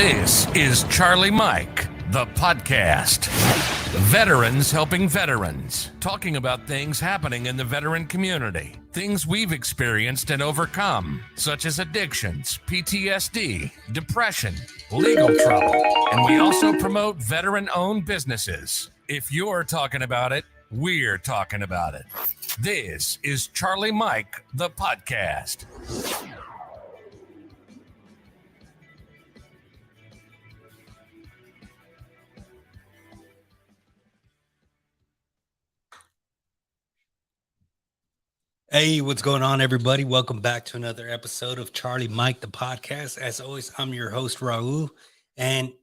This is Charlie Mike, the podcast. Veterans helping veterans, talking about things happening in the veteran community, things we've experienced and overcome, such as addictions, PTSD, depression, legal trouble, and we also promote veteran-owned businesses. If you're talking about it, we're talking about it. This is Charlie Mike, the podcast. Hey, what's going on, everybody? Welcome back to another episode of Charlie Mike, the podcast. As always, I'm your host, Raul, and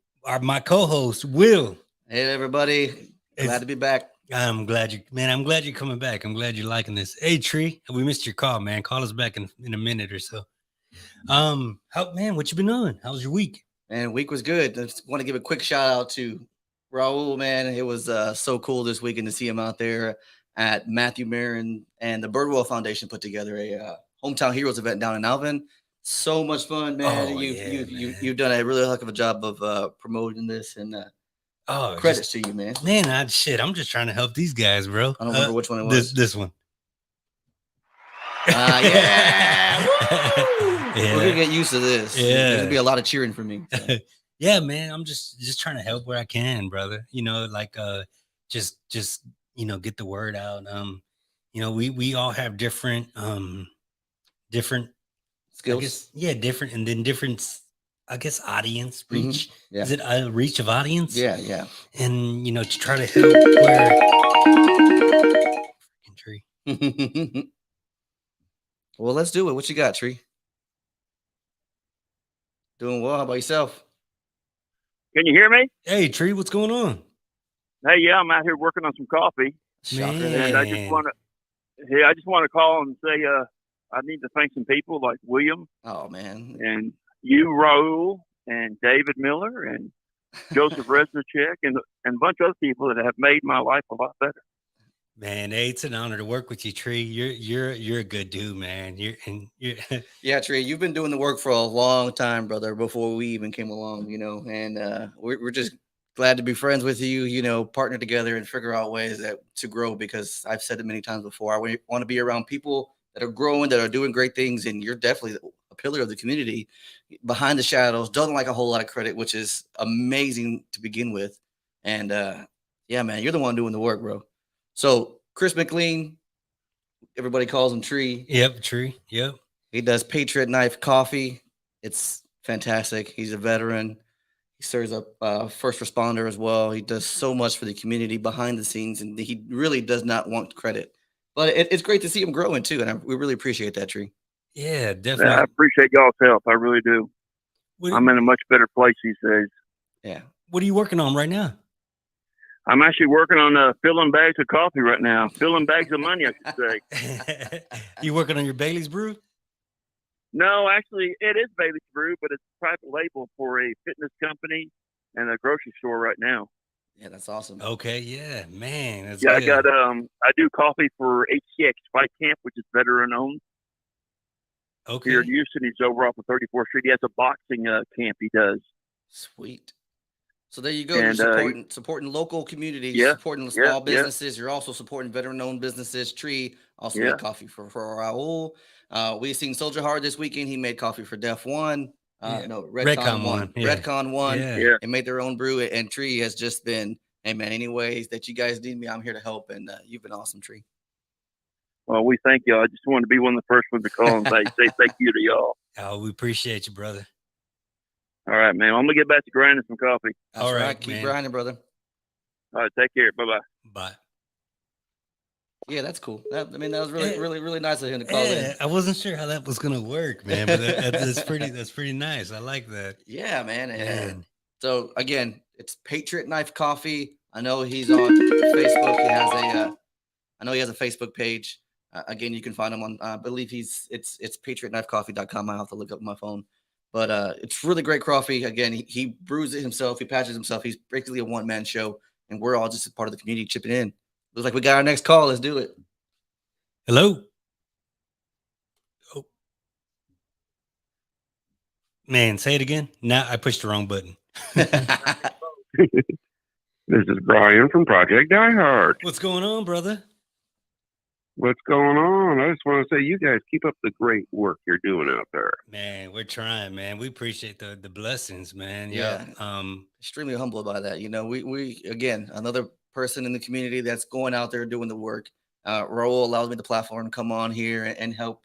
my co-host, Will. Hey, everybody. Glad to be back. I'm glad you're coming back. I'm glad you're liking this. Hey, Tree, we missed your call, man. Call us back in a minute or so. What you been doing? How was your week? Man, week was good. I just want to give a quick shout out to Raul, man. It was so cool this weekend to see him out there at Matthew Marin and the Birdwell Foundation put together a Hometown Heroes event down in Alvin. So much fun, man. You've done a really heck of a job of promoting this, and credits to you, man. Man, I'm just trying to help these guys, bro. I don't remember which one it was. This one. Yeah. Yeah. We're gonna get used to this. Yeah. There's gonna be a lot of cheering for me. So. Yeah, man. I'm just trying to help where I can, brother. Just get the word out. We all have different Skills. Different, and then different, I guess, audience reach. Mm-hmm. Yeah. Is it a reach of audience? Yeah. And to try to help where Tree. Well, let's do it. What you got, Tree? Doing well. How about yourself? Can you hear me? Hey, Tree, what's going on? Hey, yeah, I'm out here working on some coffee. Shocker. And I just want to call and say I need to thank some people like William. Oh, man. And you, Raul, and David Miller, and Joseph Resnicek, and a bunch of other people that have made my life a lot better. Man, hey, it's an honor to work with you, Tree. You're a good dude, man. Yeah, Tree, you've been doing the work for a long time, brother, before we even came along, and we're just glad to be friends with you, partner together and figure out ways to grow, because I've said it many times before. I want to be around people that are growing, that are doing great things, and you're definitely a pillar of the community behind the shadows, doesn't like a whole lot of credit, which is amazing to begin with. And yeah, man, you're the one doing the work, bro. So Chris McLean, everybody calls him Tree. Yep, Tree. Yep. He does Patriot Knife Coffee. It's fantastic. He's a veteran. He serves up first responder as well. He does so much for the community behind the scenes, and he really does not want credit. But it's great to see him growing too, and we really appreciate that, Tree. Yeah, definitely. Yeah, I appreciate y'all's help. I really do. I'm in a much better place these days. Yeah. What are you working on right now? I'm actually working on filling bags of coffee right now. Filling bags of money, I should say. You working on your Bailey's Brew? No, actually, it is Bailey's Brew, but it's a private label for a fitness company and a grocery store right now. Yeah, that's awesome. Okay, yeah, man. That's good. I do coffee for HCX Fight Camp, which is veteran owned. Okay. Here in Houston, he's over off of 34th Street. He has a boxing camp he does. Sweet. So there you go. And, you're supporting local communities, supporting small businesses. You're also supporting veteran-owned businesses. Tree also made coffee for Raul. We've seen Soldier Hard this weekend. He made coffee for Def One. Redcon One. Yeah. Redcon One. Yeah. And made their own brew. And Tree has just been, hey, man, any ways that you guys need me, I'm here to help. And you've been awesome, Tree. Well, we thank y'all. I just wanted to be one of the first ones to call and say thank you to y'all. Oh, we appreciate you, brother. All right, man. I'm going to get back to grinding some coffee. All right. Keep grinding, brother. All right. Take care. Bye-bye. Bye. Yeah, that's cool. That was really nice of him to call in. I wasn't sure how that was going to work, man, but that's pretty nice. I like that. Yeah, man. So, again, it's Patriot Knife Coffee. I know he's on Facebook. He has a Facebook page. Again, you can find him on, I believe it's patriotknifecoffee.com. I have to look up my phone. But it's really great coffee. Again, he brews it himself. He patches himself. He's basically a one-man show, and we're all just a part of the community chipping in. Looks like we got our next call. Let's do it. Hello. Oh. Man, say it again. Now I pushed the wrong button. This is Brian from Project Die Hard. What's going on, brother? What's going on? I just want to say, you guys keep up the great work you're doing out there. Man, we're trying, man. We appreciate the blessings, man. Yeah. Extremely humbled by that. You know, we again, another person in the community that's going out there doing the work. Raul allows me the platform to come on here and help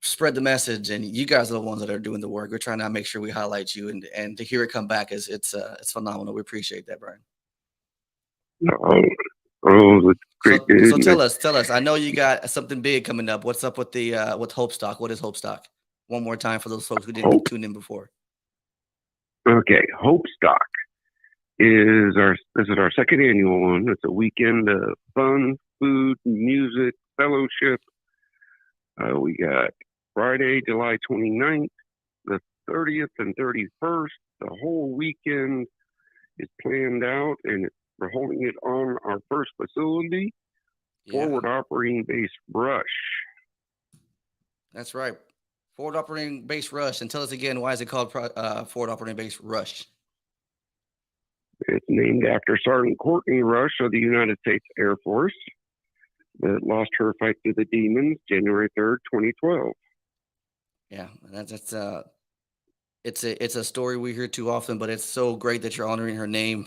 spread the message. And you guys are the ones that are doing the work. We're trying to make sure we highlight you, and to hear it come back is it's phenomenal. We appreciate that, Brian. It's great. So tell us. I know you got something big coming up. What's up with the with Hope Stock? What is Hope Stock? One more time for those folks who didn't tune in before. Okay, Hope Stock is our second annual one. It's a weekend of fun, food, music, fellowship. We got Friday, July 29th, the 30th and 31st. The whole weekend is planned out, and we're holding it on our first facility, Forward Operating Base Rush. That's right. Forward Operating Base Rush. And tell us again, why is it called Forward Operating Base Rush? It's named after Sergeant Courtney Rush of the United States Air Force that lost her fight to the demons January 3rd, 2012. Yeah, it's a story we hear too often, but it's so great that you're honoring her name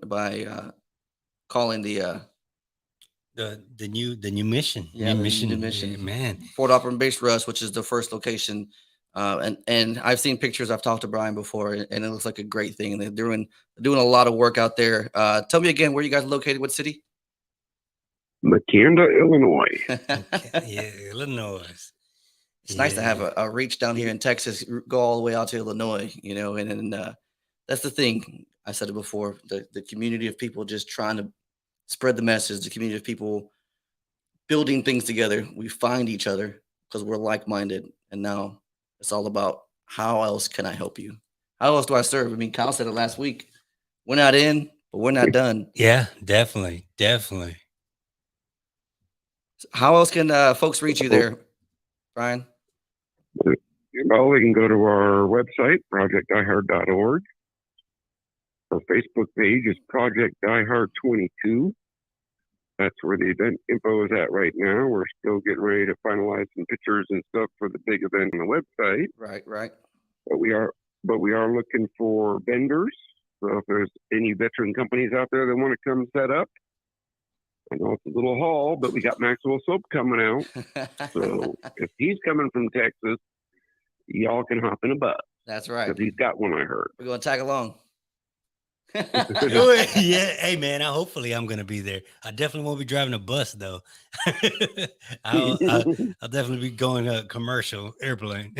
by calling the new mission. Yeah, new mission. Yeah, man. Forward Operating Base Rush, which is the first location. And I've seen pictures. I've talked to Brian before, and it looks like a great thing. And they're doing a lot of work out there. Tell me again, where you guys are located? What city? Makanda, Illinois. Yeah, Illinois. It's nice to have a reach down here in Texas, go all the way out to Illinois, you know, and that's the thing. I said it before, the community of people just trying to spread the message, the community of people building things together. We find each other because we're like-minded. And now it's all about, how else can I help you? How else do I serve? I mean, Kyle said it last week. We're not in, but we're not done. Yeah, definitely. How else can folks reach you there, Brian? Well, they can go to our website, projectdiehard.org. Our Facebook page is Project Diehard 22. That's where the event info is at right now. We're still getting ready to finalize some pictures and stuff for the big event on the website. Right. But we are looking for vendors. So if there's any veteran companies out there that want to come set up, I know it's a little haul, but we got Maxwell Soap coming out. So if he's coming from Texas, y'all can hop in a bus. That's right. Because he's got one, I heard. We're going to tag along. Yeah, hey man, hopefully I'm gonna be there. I definitely won't be driving a bus though. I'll definitely be going commercial airplane.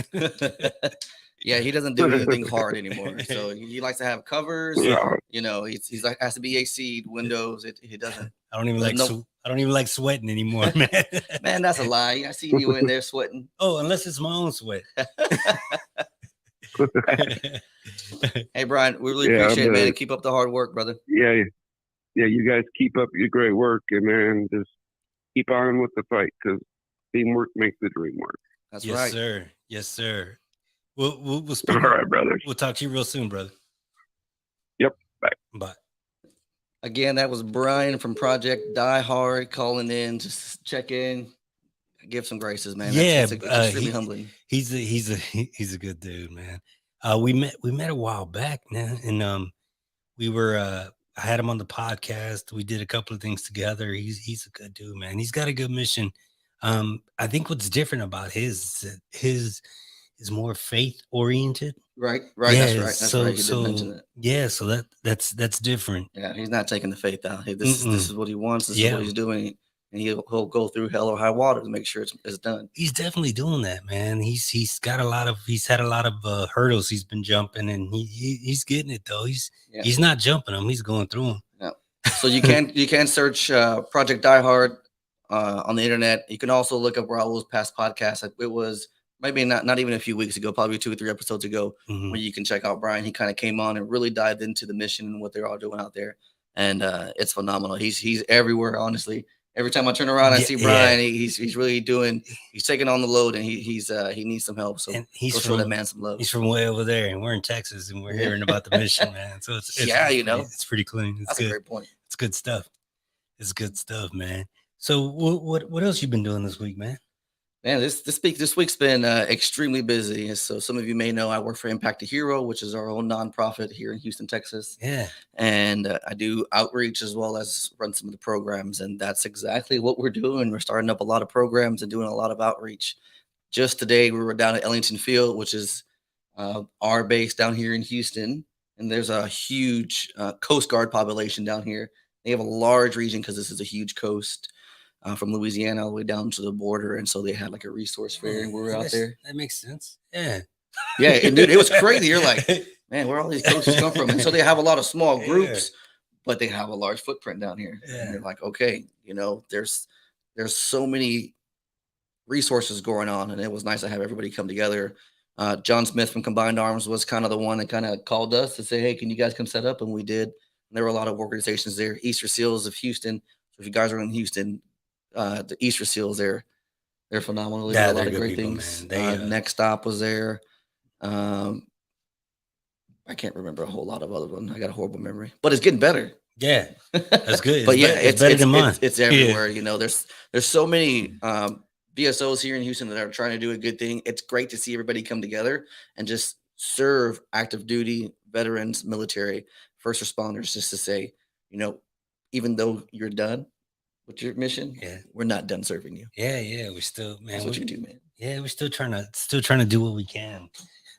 Yeah, he doesn't do anything hard anymore. So he likes to have covers. Yeah. You know, he's like, has to be AC windows. He doesn't. I don't even like sweating anymore, man. Man, that's a lie. I see you in there sweating. Oh, unless it's my own sweat. Hey, Brian, we really appreciate it, man. Keep up the hard work, brother. Yeah, you guys keep up your great work, and man, just keep on with the fight, because teamwork makes the dream work. That's right. Yes, sir. We'll speak. All right, brothers. We'll talk to you real soon, brother. Yep. Bye. Again, that was Brian from Project Die Hard calling in to check in, give some graces, man. Yeah, that's extremely humbling. He's a good dude, man. We met a while back, man, and I had him on the podcast. We did a couple of things together. He's a good dude, man. He's got a good mission. I think what's different about his is more faith oriented. Right. Yeah, that's right. He did mention that. Yeah, so that's different. Yeah, he's not taking the faith out. This is what he wants. This is what he's doing. And he'll go through hell or high water to make sure it's done. He's definitely doing that, man. He's had a lot of hurdles he's been jumping, and he's getting it though. He's not jumping them. He's going through them. Yeah. So you can search Project Die Hard on the internet. You can also look up Raul's past podcast. It was maybe not even a few weeks ago, probably 2 or 3 episodes ago, where you can check out Brian. He kind of came on and really dived into the mission and what they're all doing out there, and it's phenomenal. He's everywhere, honestly. Every time I turn around, I see Brian. He's really he's taking on the load, and he needs some help. So he's show that man some love. He's from way over there, and we're in Texas, and we're hearing about the mission, man. So it's it's pretty clean. That's a great point. It's good stuff. It's good stuff, man. So what else you been doing this week, man? Man, this week's been extremely busy. So some of you may know I work for Impact a Hero, which is our own nonprofit here in Houston, Texas. Yeah. And I do outreach as well as run some of the programs. And that's exactly what we're doing. We're starting up a lot of programs and doing a lot of outreach. Just today, we were down at Ellington Field, which is our base down here in Houston. And there's a huge Coast Guard population down here. They have a large region because this is a huge coast. From Louisiana all the way down to the border, and so they had like a resource fair, and we were out there. That makes sense. Yeah, yeah, and dude, it was crazy. You're like, man, where all these coaches come from? And so they have a lot of small groups, but they have a large footprint down here. Yeah. And you're like, okay, there's so many resources going on, and it was nice to have everybody come together. John Smith from Combined Arms was kind of the one that kind of called us to say, hey, can you guys come set up? And we did. And there were a lot of organizations there. Easter Seals of Houston. So if you guys are in Houston, the Easter Seals, they're phenomenal. They do a lot of great things. Next Stop was there. I can't remember a whole lot of other ones. I got a horrible memory, but it's getting better. Yeah, that's good. But it's better than mine. It's everywhere. There's so many BSOs here in Houston that are trying to do a good thing. It's great to see everybody come together and just serve active duty veterans, military, first responders, just to say, even though you're done with your mission, we're not done serving you. Yeah, we're still, man. That's what you do, man. Yeah, we're still trying to do what we can.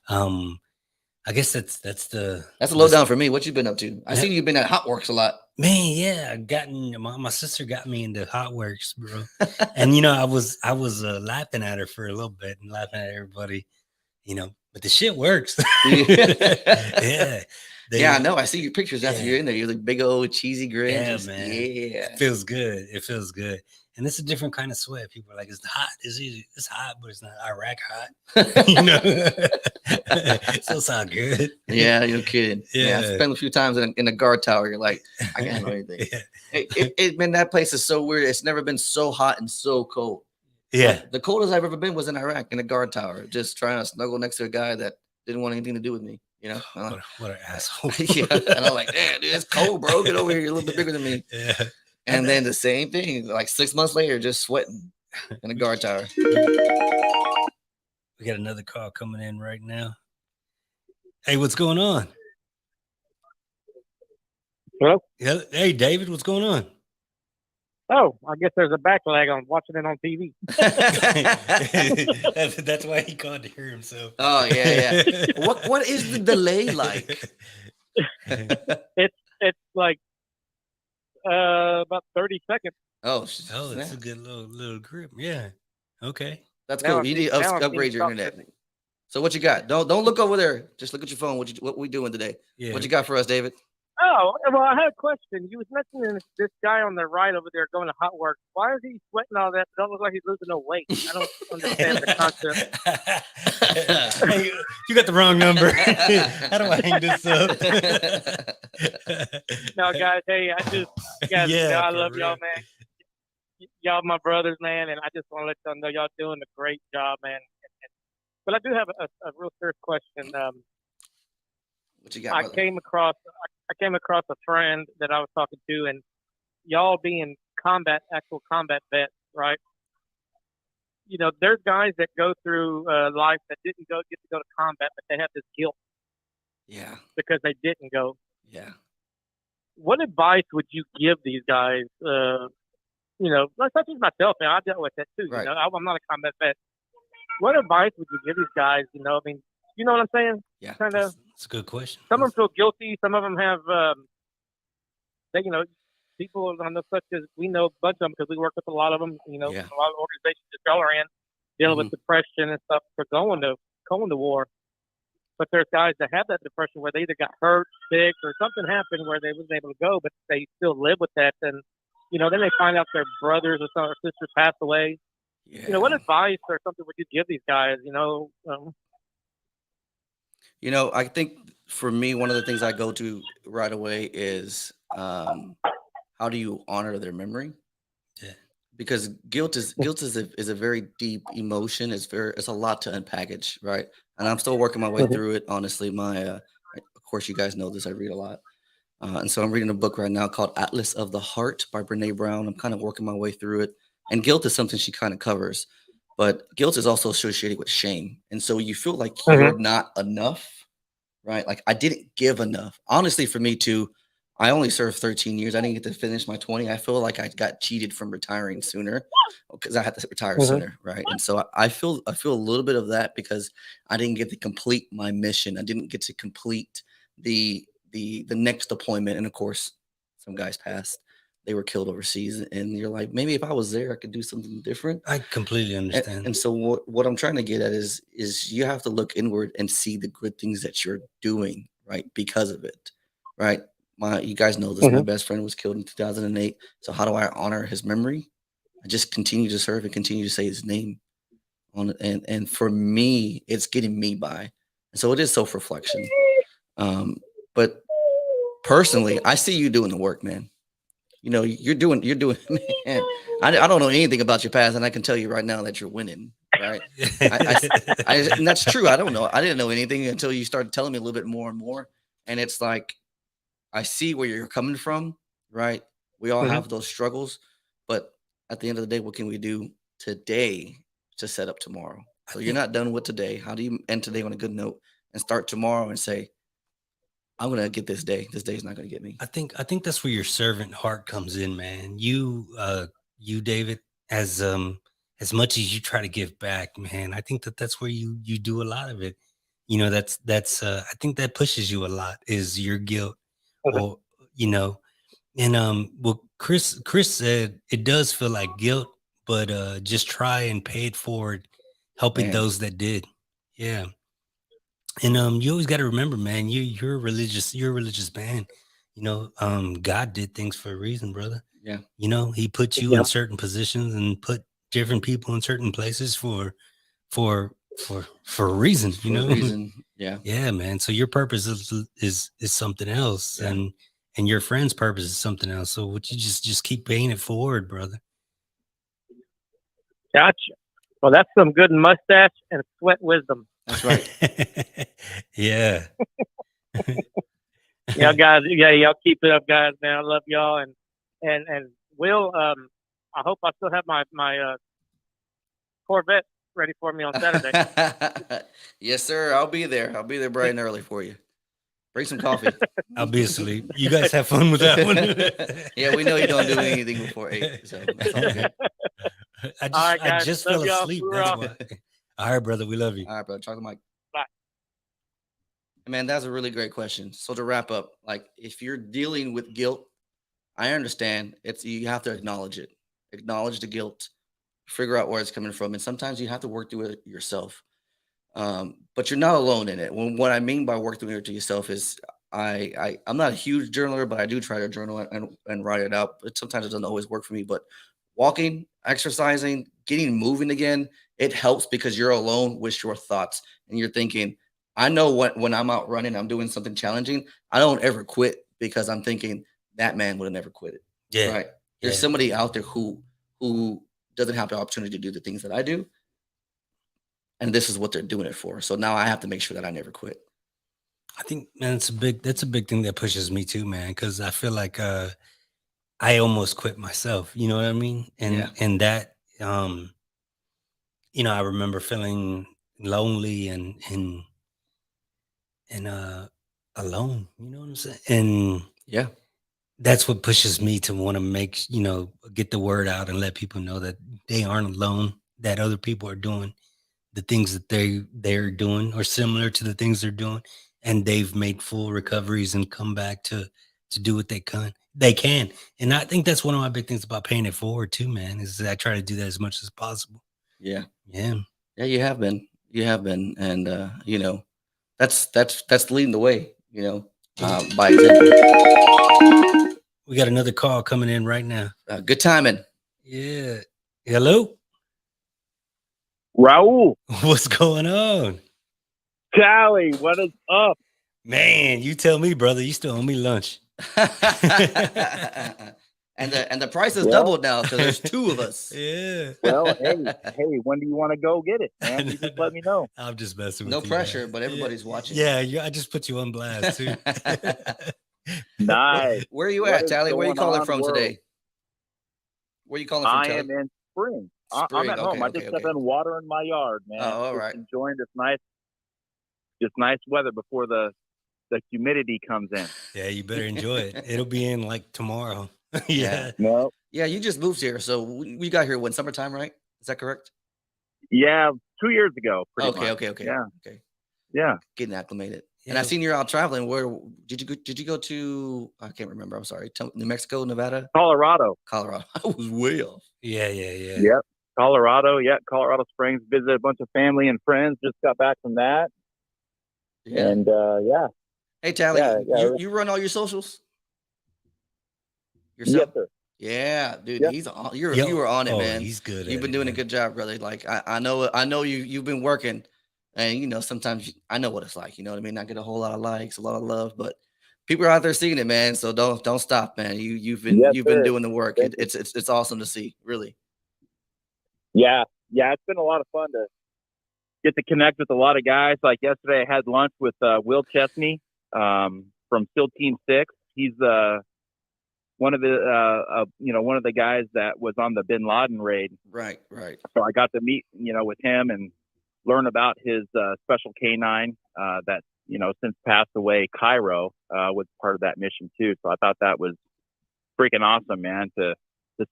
I guess that's a lowdown for me. What you been up to? I see you've been at Hot Works a lot. Man, yeah, my sister got me into Hot Works, bro. And I was laughing at her for a little bit and laughing at everybody, but the shit works. Yeah. I know. I see your pictures after you're in there. You're like big old cheesy grin. Yeah, man. Yeah. It feels good. And it's a different kind of sweat. People are like, it's hot. It's hot, but it's not Iraq hot. It still sounds good. Yeah, you're kidding. Yeah. I spent a few times in the guard tower. You're like, I can't handle anything. Man, that place is so weird. It's never been so hot and so cold. Yeah. The coldest I've ever been was in Iraq in the guard tower, just trying to snuggle next to a guy that didn't want anything to do with me. What an asshole. Yeah. And I'm like, damn, dude, it's cold, bro. Get over here. You're a little bit bigger than me. Yeah. And then the same thing, like 6 months later, just sweating in the guard tower. We got another call coming in right now. Hey, what's going on? Hello? Hey, David, what's going on? Oh, I guess there's a backlag on watching it on TV. That's why he called to hear himself. Oh, yeah. What is the delay like? It's like about 30 seconds. Oh, that's a good little grip. Yeah. Okay. That's cool. You need to upgrade your internet. So what you got? Don't look over there. Just look at your phone. What we doing today? Yeah. What you got for us, David? Oh, well, I had a question. You was mentioning this guy on the right over there going to Hot Works. Why is he sweating all that? It don't look like he's losing no weight. I don't understand the concept. Hey, you got the wrong number. How do I hang this up? No, guys. Hey, I love y'all, man. Y'all my brothers, man, and I just want to let y'all know y'all doing a great job, man. But I do have a real serious question. What you got? I came across a friend that I was talking to, and y'all being actual combat vets, right? There's guys that go through life that didn't get to go to combat, but they have this guilt. Yeah. Because they didn't go. Yeah. What advice would you give these guys? Such as myself, man, I dealt with that too. Right. I'm not a combat vet. What advice would you give these guys? You know what I'm saying? Yeah. That's a good question. Some of them feel guilty. Some of them have, people on the such as we know a bunch of them because we work with a lot of them. A lot of organizations that y'all are in dealing with depression and stuff for going to war. But there's guys that have that depression where they either got hurt, sick, or something happened where they wasn't able to go, but they still live with that. And then they find out their brothers or sisters passed away. Yeah. What advice or something would you give these guys? I think for me, one of the things I go to right away is how do you honor their memory? Yeah. because guilt is a very deep emotion. It's a lot to unpackage, right? And I'm still working my way through it. Honestly, of course, you guys know this. I read a lot, and so I'm reading a book right now called Atlas of the Heart by Brene Brown. I'm kind of working my way through it, and guilt is something she kind of covers, but guilt is also associated with shame, and so you feel like you're not enough, right? Like I didn't give enough. Honestly, for me too, I only served 13 years. I didn't get to finish my 20. I feel like I got cheated from retiring sooner because I had to retire sooner, right? And so I feel a little bit of that because I didn't get to complete my mission. I didn't get to complete the next deployment. And of course, some guys passed. They were killed overseas, and you're like, maybe if I was there, I could do something different. I completely understand. And so what I'm trying to get at is you have to look inward and see the good things that you're doing, right? Because of it, right? You guys know this. My best friend was killed in 2008. So how do I honor his memory? I just continue to serve and continue to say his name on it. And for me, it's getting me by. And so it is self-reflection. But personally, I see you doing the work, man. You know, you're doing, man. I don't know anything about your past, and I can tell you right now that you're winning, right? And that's true. I don't know. I didn't know anything until you started telling me a little bit more and more. And it's like, I see where you're coming from, right? We all have those struggles, but at the end of the day, what can we do today to set up tomorrow? So you're not done with today. How do you end today on a good note and start tomorrow and say, I'm gonna get this day. This day is not gonna get me. I think that's where your servant heart comes in, man. You David, as much as you try to give back, man, I think that's where you do a lot of it. You know, that's I think that pushes you a lot is your guilt. Or, you know, and well, Chris said it does feel like guilt, but just try and pay it forward, helping those that did. Yeah. And you always got to remember, man, you're a religious man. You know, God did things for a reason, brother. Yeah. You know, he put you in certain positions and put different people in certain places for a reason, you know. For a reason. Yeah. Yeah, man. So your purpose is something else, and your friend's purpose is something else. So would you just keep paying it forward, brother? Gotcha. Well, that's some good mustache and sweat wisdom. That's right. Yeah. Y'all guys, y'all keep it up, guys, man. I love y'all, and Will, I hope I still have my Corvette ready for me on Saturday. Yes, sir. I'll be there. I'll be there bright and early for you. Bring some coffee. I'll be asleep. You guys have fun with that one. Yeah, we know you don't do anything before 8, so that's all good. I just fell asleep. That's why. All right, brother. We love you. All right, brother. Talk to Mike. Bye. Man, that's a really great question. So to wrap up, like if you're dealing with guilt, I understand you have to acknowledge it. Acknowledge the guilt, figure out where it's coming from. And sometimes you have to work through it yourself. But you're not alone in it. What I mean by work through it to yourself is I'm not a huge journaler, but I do try to journal and write it out. But sometimes it doesn't always work for me. But walking, exercising, getting moving again, it helps because you're alone with your thoughts and you're thinking, I know when I'm out running, I'm doing something challenging. I don't ever quit because I'm thinking that man would have never quit it. Yeah. Right. There's somebody out there who doesn't have the opportunity to do the things that I do. And this is what they're doing it for. So now I have to make sure that I never quit. I think, man, that's a big thing that pushes me too, man. Cause I feel like, I almost quit myself, you know what I mean? And that, you know, I remember feeling lonely and alone, you know what I'm saying? And yeah, that's what pushes me to want to get the word out and let people know that they aren't alone, that other people are doing the things that they're doing or similar to the things they're doing. And they've made full recoveries and come back to do what they can. And I think that's one of my big things about paying it forward too, man, is that I try to do that as much as possible. Yeah. Yeah. Yeah, you have been. And you know, that's leading the way, you know, by example. We got another call coming in right now. Good timing. Yeah. Hello? Raul. What's going on? Callie, what is up? Man, you tell me, brother. You still owe me lunch. And the price is doubled now because there's 2 of us. Yeah. Well, hey, when do you want to go get it, man? You just let me know. I'm just messing with No you. pressure, Man. but everybody's watching. Yeah, I just put you on blast too. Nice. Where are you What at, is Tally? Where are you going calling on, from world? today? Where are you calling from, I Tally? am in Spring. I'm Spring, at home. I just got done watering my yard, man. Oh, all just right. enjoying this nice weather before the humidity comes in. Yeah, you better enjoy it. It'll be in like tomorrow. Yeah. No. Yeah, you just moved here, so we got here when summertime, right? Is that correct? Yeah, 2 years ago. Pretty much. Okay. Yeah. Okay. Yeah. Getting acclimated. Yeah. And I seen you're out traveling. Where did you go? Did you go to? I can't remember. I'm sorry. New Mexico, Nevada, Colorado. I was way off. Yeah. Yep. Colorado. Yeah. Colorado Springs. Visited a bunch of family and friends. Just got back from that. Yeah. And yeah. Hey, Tally, Yeah. you run all your socials yourself? Yes, sir. Yeah, dude, Yep. he's on. You were on it, man. He's good. You've been doing a good job, brother. Like I know you've been working, and sometimes I know what it's like. You know what I mean? I get a whole lot of likes, a lot of love, but people are out there seeing it, man. So don't stop, man. You've been doing the work. It's awesome to see, really. Yeah, it's been a lot of fun to get to connect with a lot of guys. Like yesterday, I had lunch with Will Chesney from SEAL Team 6. He's one of the guys that was on the Bin Laden raid. Right. So I got to meet with him and learn about his special K9 that since passed away. Cairo was part of that mission too. So I thought that was freaking awesome, man. To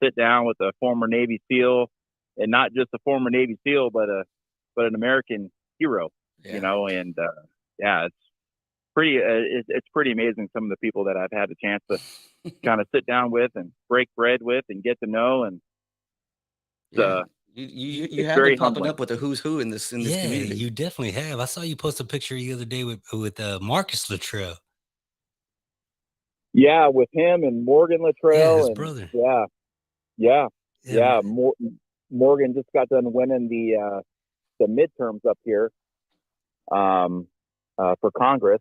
sit down with a former Navy SEAL, and not just a former Navy SEAL, but an American hero. Yeah. And it's pretty amazing. Some of the people that I've had a chance to kind of sit down with and break bread with and get to know. And you have been popping up with the who's who in this community. You definitely have. I saw you post a picture the other day with Marcus Luttrell. Yeah, with him and Morgan Luttrell, his brother. Yeah. Morgan just got done winning the midterms up here for Congress.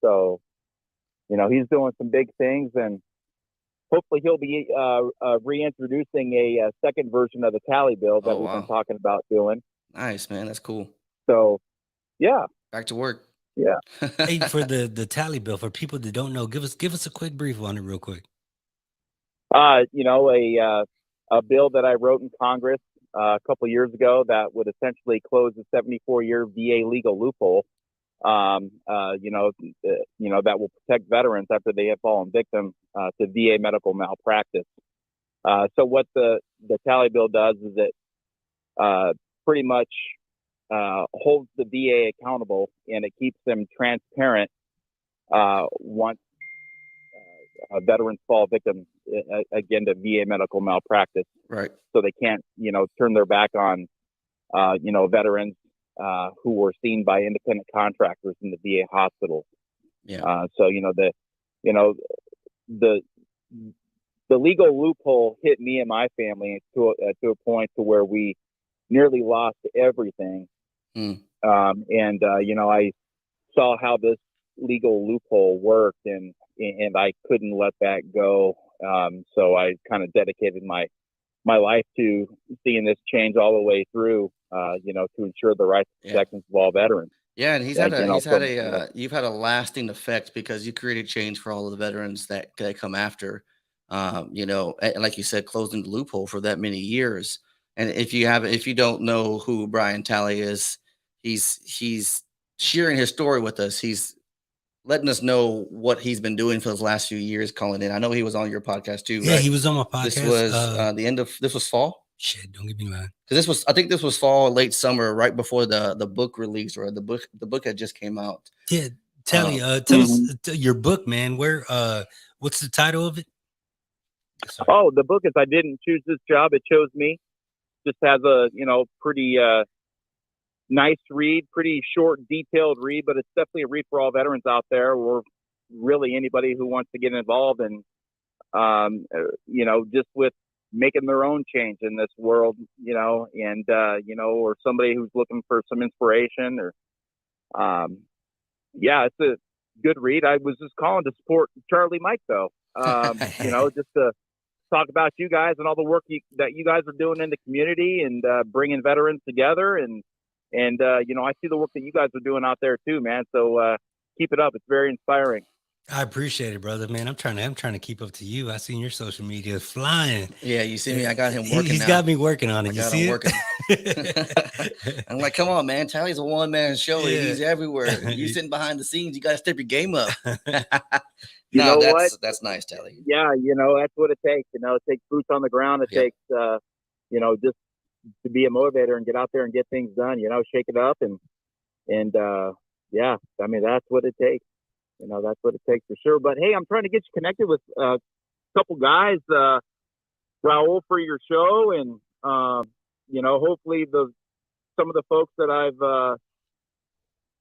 So, he's doing some big things, and hopefully he'll be reintroducing a second version of the tally bill that we've been talking about doing. Nice, man. That's cool. So, yeah. Back to work. Yeah. Hey, for the tally bill, for people that don't know, give us a quick brief on it real quick. A bill that I wrote in Congress a couple of years ago that would essentially close the 74-year VA legal loophole. That will protect veterans after they have fallen victim to VA medical malpractice. So what the tally bill does is it pretty much holds the VA accountable, and it keeps them transparent once veterans fall victim again to VA medical malpractice. Right. So they can't, turn their back on, veterans who were seen by independent contractors in the VA hospitals. Yeah. So the legal loophole hit me and my family to a point to where we nearly lost everything. I saw how this legal loophole worked, and I couldn't let that go. So I kind of dedicated my life to seeing this change all the way through, to ensure the rights and protections of all veterans. Yeah, and you've had a lasting effect because you created change for all of the veterans that come after, and like you said, closing the loophole for that many years. And if you don't know who Brian Talley is, he's sharing his story with us. He's letting us know what he's been doing for the last few years, calling in. I know he was on your podcast too. Yeah, right? He was on my podcast. This was this was fall. Shit, don't get me wrong. Because I think this was fall, late summer, right before the book release, or the book had just came out. Yeah, tell us your book, man. Where what's the title of it? Sorry. Oh, the book is I Didn't Choose This Job, It Chose Me. Just has a pretty nice read, pretty short, detailed read, but it's definitely a read for all veterans out there, or really anybody who wants to get involved and just with making their own change in this world, or somebody who's looking for some inspiration, or it's a good read. I was just calling to support Charlie Mike though, just to talk about you guys and all the work that you guys are doing in the community and bringing veterans together. And you know, I see the work that you guys are doing out there too, man. So keep it up. It's very inspiring. I appreciate it, brother, man. I'm trying to keep up to you. I seen your social media flying. Yeah, you see me. I got him working. He's now. got me working on it. You see working. I'm like, come on, man. Tally's a one-man show. Yeah. He's everywhere. You sitting behind the scenes. You got to step your game up. You know what? That's nice, Tally. Yeah, you know, that's what it takes. You know, it takes boots on the ground. It takes, you know, just to be a motivator and get out there and get things done. You know, shake it up and yeah. I mean, that's what it takes. You know, that's what it takes for sure. But hey, I'm trying to get you connected with a couple guys, Raul, for your show, and you know, hopefully some of the folks that I've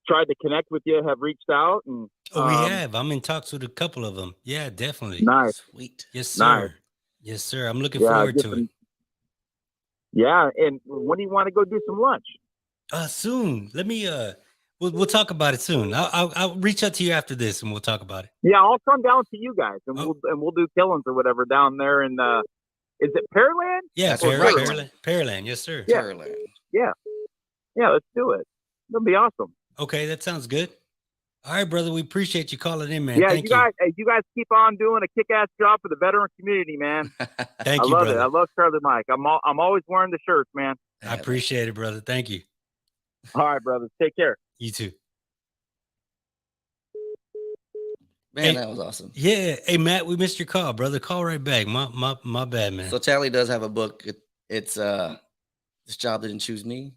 tried to connect with you have reached out. And we have. I'm in talks with a couple of them. Yeah, definitely. Nice, sweet. Yes, sir. Nice. Yes, sir. I'm looking forward to it. Yeah, and when do you want to go do some lunch? Soon. Let me. We'll talk about it soon. I'll reach out to you after this, and we'll talk about it. Yeah, I'll come down to you guys, and we'll do killings or whatever down there in is it Pearland? Yeah, Pearland. Yes, sir. Yeah. Pearland. Yeah, let's do it. That'll be awesome. Okay, that sounds good. All right, brother. We appreciate you calling in, man. Yeah, Thank you guys keep on doing a kick-ass job for the veteran community, man. Thank you, I love brother. it. I love Charlie Mike. I'm always wearing the shirts, man. I appreciate it, brother. Thank you. All right, brothers. Take care. You too. Man, that was awesome. Yeah. Hey, Matt, we missed your call, brother. Call right back. My bad, man. So Tally does have a book. It's This Job Didn't Choose Me.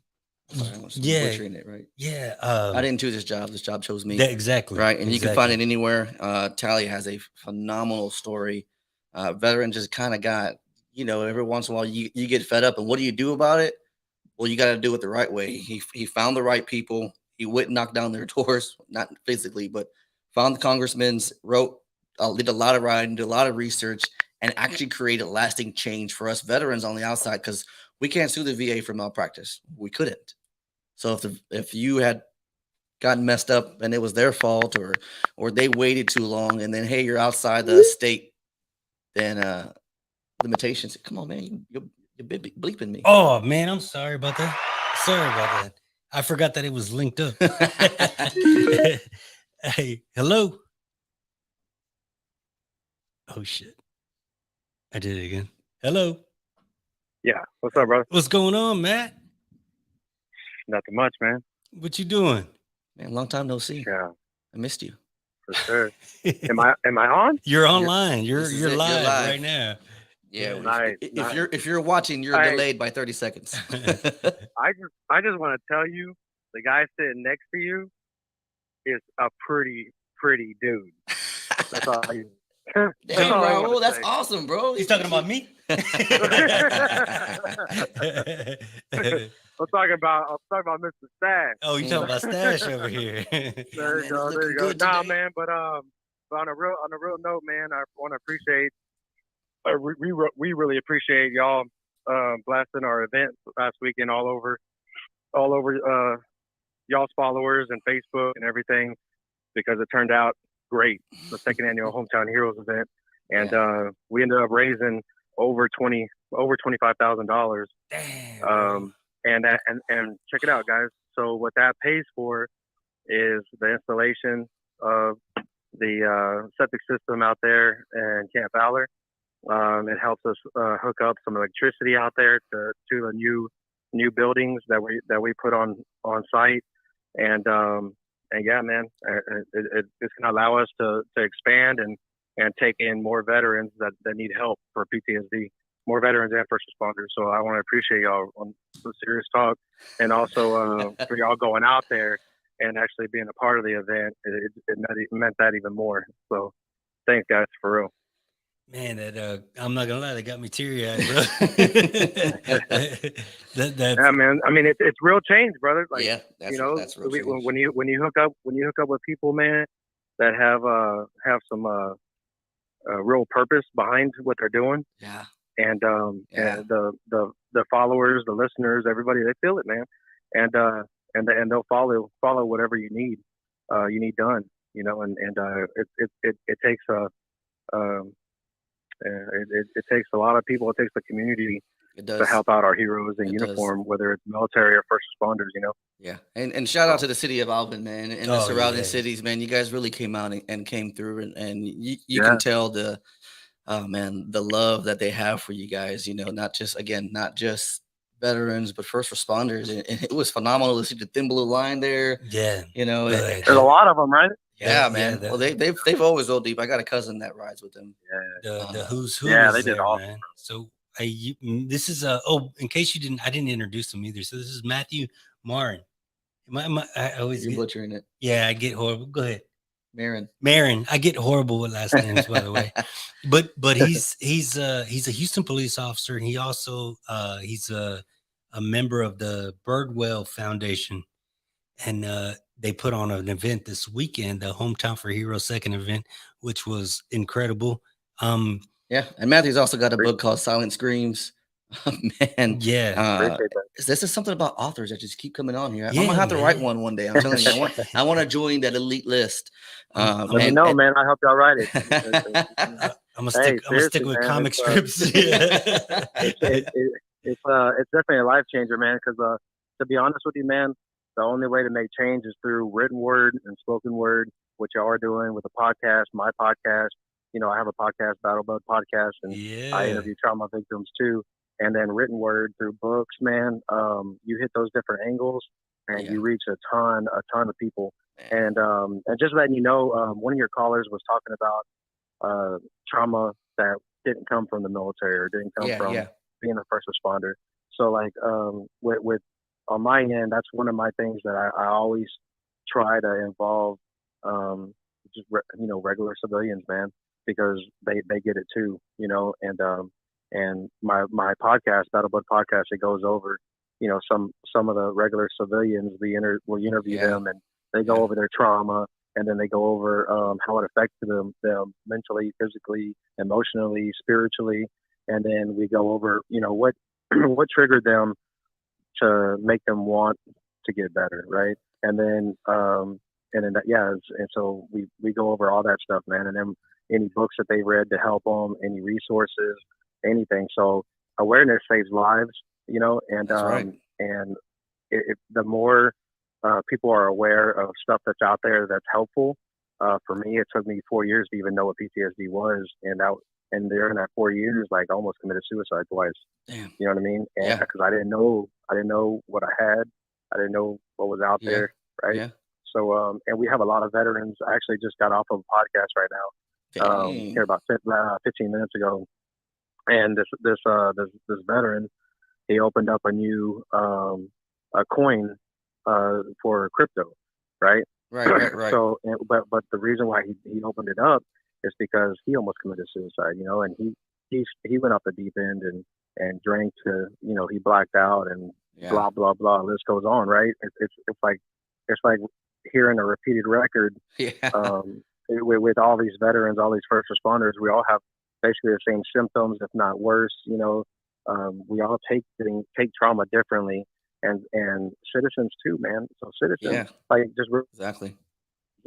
Sorry, I'm butchering it, right? Yeah. I didn't choose this job. This job chose me. Exactly. Right. And you can find it anywhere. Tally has a phenomenal story. Veteran just kind of got, you know, every once in a while you get fed up. And what do you do about it? Well, you got to do it the right way. He found the right people. He went and knocked down their doors, not physically, but found the congressmen's, did a lot of writing, did a lot of research, and actually created lasting change for us veterans on the outside, because we can't sue the VA for malpractice. We couldn't. So if you had gotten messed up and it was their fault, or they waited too long, and then, hey, you're outside the state, then limitations. Come on, man, you're bleeping me. Oh man, I'm sorry about that. I forgot that it was linked up. Hey, hello. Oh shit, I did it again. Hello. Yeah, what's up, brother? What's going on, Matt? Nothing much, man. What you doing? Man, long time no see. Yeah, I missed you. for sure. Am I on? You're online. You're live right now. Yeah, nice. If you're watching, you're delayed by 30 seconds. I just want to tell you, the guy sitting next to you is a pretty dude. That's all. Damn, Raul, that's awesome, bro. He's talking about me. I'm talking about Mr. Stash. Oh, you talking about Stash over here? There you go. Nah, man. But on a real note, man, I want to appreciate. We really appreciate y'all blasting our event last weekend all over y'all's followers and Facebook and everything, because it turned out great. The second annual Hometown Heroes event, and we ended up raising over $25,000. Damn. And check it out, guys. So what that pays for is the installation of the septic system out there in Camp Valor. It helps us hook up some electricity out there to the new buildings that we put on site, and yeah, man, it's gonna allow us to expand and take in more veterans that need help for PTSD, more veterans and first responders. So I want to appreciate y'all on some serious talk, and also for y'all going out there and actually being a part of the event. It meant that even more. So thanks, guys, for real. Man, that I'm not gonna lie, that got me teary-eyed, bro. Yeah, man. I mean, it's real change, brother. Like, that's real change. When you hook up with people, man, that have some real purpose behind what they're doing. Yeah. And the followers, the listeners, everybody, they feel it, man. And they'll follow whatever you need done. You know, and it takes It takes a lot of people. It takes the community to help out our heroes in uniform, whether it's military or first responders, Yeah. And shout out to the city of Alvin, man, and the surrounding cities, man. You guys really came out and came through, and you can tell the love that they have for you guys, not just veterans, but first responders. And it was phenomenal to see the thin blue line there. Yeah. There's a lot of them, right? Yeah, man. Well, they've always rolled deep. I got a cousin that rides with them. The who's who yeah, was they did there, awesome. man. So this is in case I didn't introduce him either. So this is Matthew Marin. I always butchering it. Yeah, I get horrible. Go ahead. Marin. I get horrible with last names, by the way. But he's a Houston police officer, and he also he's a member of the Birdwell Foundation, and they put on an event this weekend, the Hometown for Heroes second event, which was incredible. Yeah, and Matthew's also got a book called Silent Screams. Man, this is something about authors that just keep coming on here. I'm gonna have to write one day. I'm telling you, I want to join that elite list. Man, I help y'all write it. I'm gonna stick with comic strips. It's definitely a life changer, man. Because to be honest with you, man, the only way to make change is through written word and spoken word, which y'all are doing with the podcast, my podcast. I have a podcast, Battle Bud Podcast, and I interview trauma victims too. And then written word through books, man. You hit those different angles, and you reach a ton of people. And just letting you know, one of your callers was talking about trauma that didn't come from the military or didn't come from being a first responder. So like with on my end, that's one of my things that I always try to involve regular civilians, man, because they get it too, and my podcast, Battle Bud Podcast, it goes over, some of the regular civilians. We interview them, and they go over their trauma, and then they go over how it affected them mentally, physically, emotionally, spiritually, and then we go over, what triggered them to make them want to get better, right? And then and so we go over all that stuff, man, and then any books that they read to help them, any resources, anything. So awareness saves lives, and and the more people are aware of stuff that's out there that's helpful. For me, it took me 4 years to even know what PTSD was, and during that 4 years, like, I almost committed suicide twice. Damn. You know what I mean? And because I didn't know what I had, I didn't know what was out there, right? Yeah. So and we have a lot of veterans. I actually just got off of a podcast right now, here about 15 minutes ago, and this veteran, he opened up a new a coin for crypto, right? Right. So, but the reason why he opened it up is because he almost committed suicide, and he went off the deep end and drank to, he blacked out and blah blah blah. List goes on, right? It's like hearing a repeated record. With all these veterans, all these first responders, we all have basically the same symptoms, if not worse. We all take trauma differently. And citizens too, man. So citizens, exactly.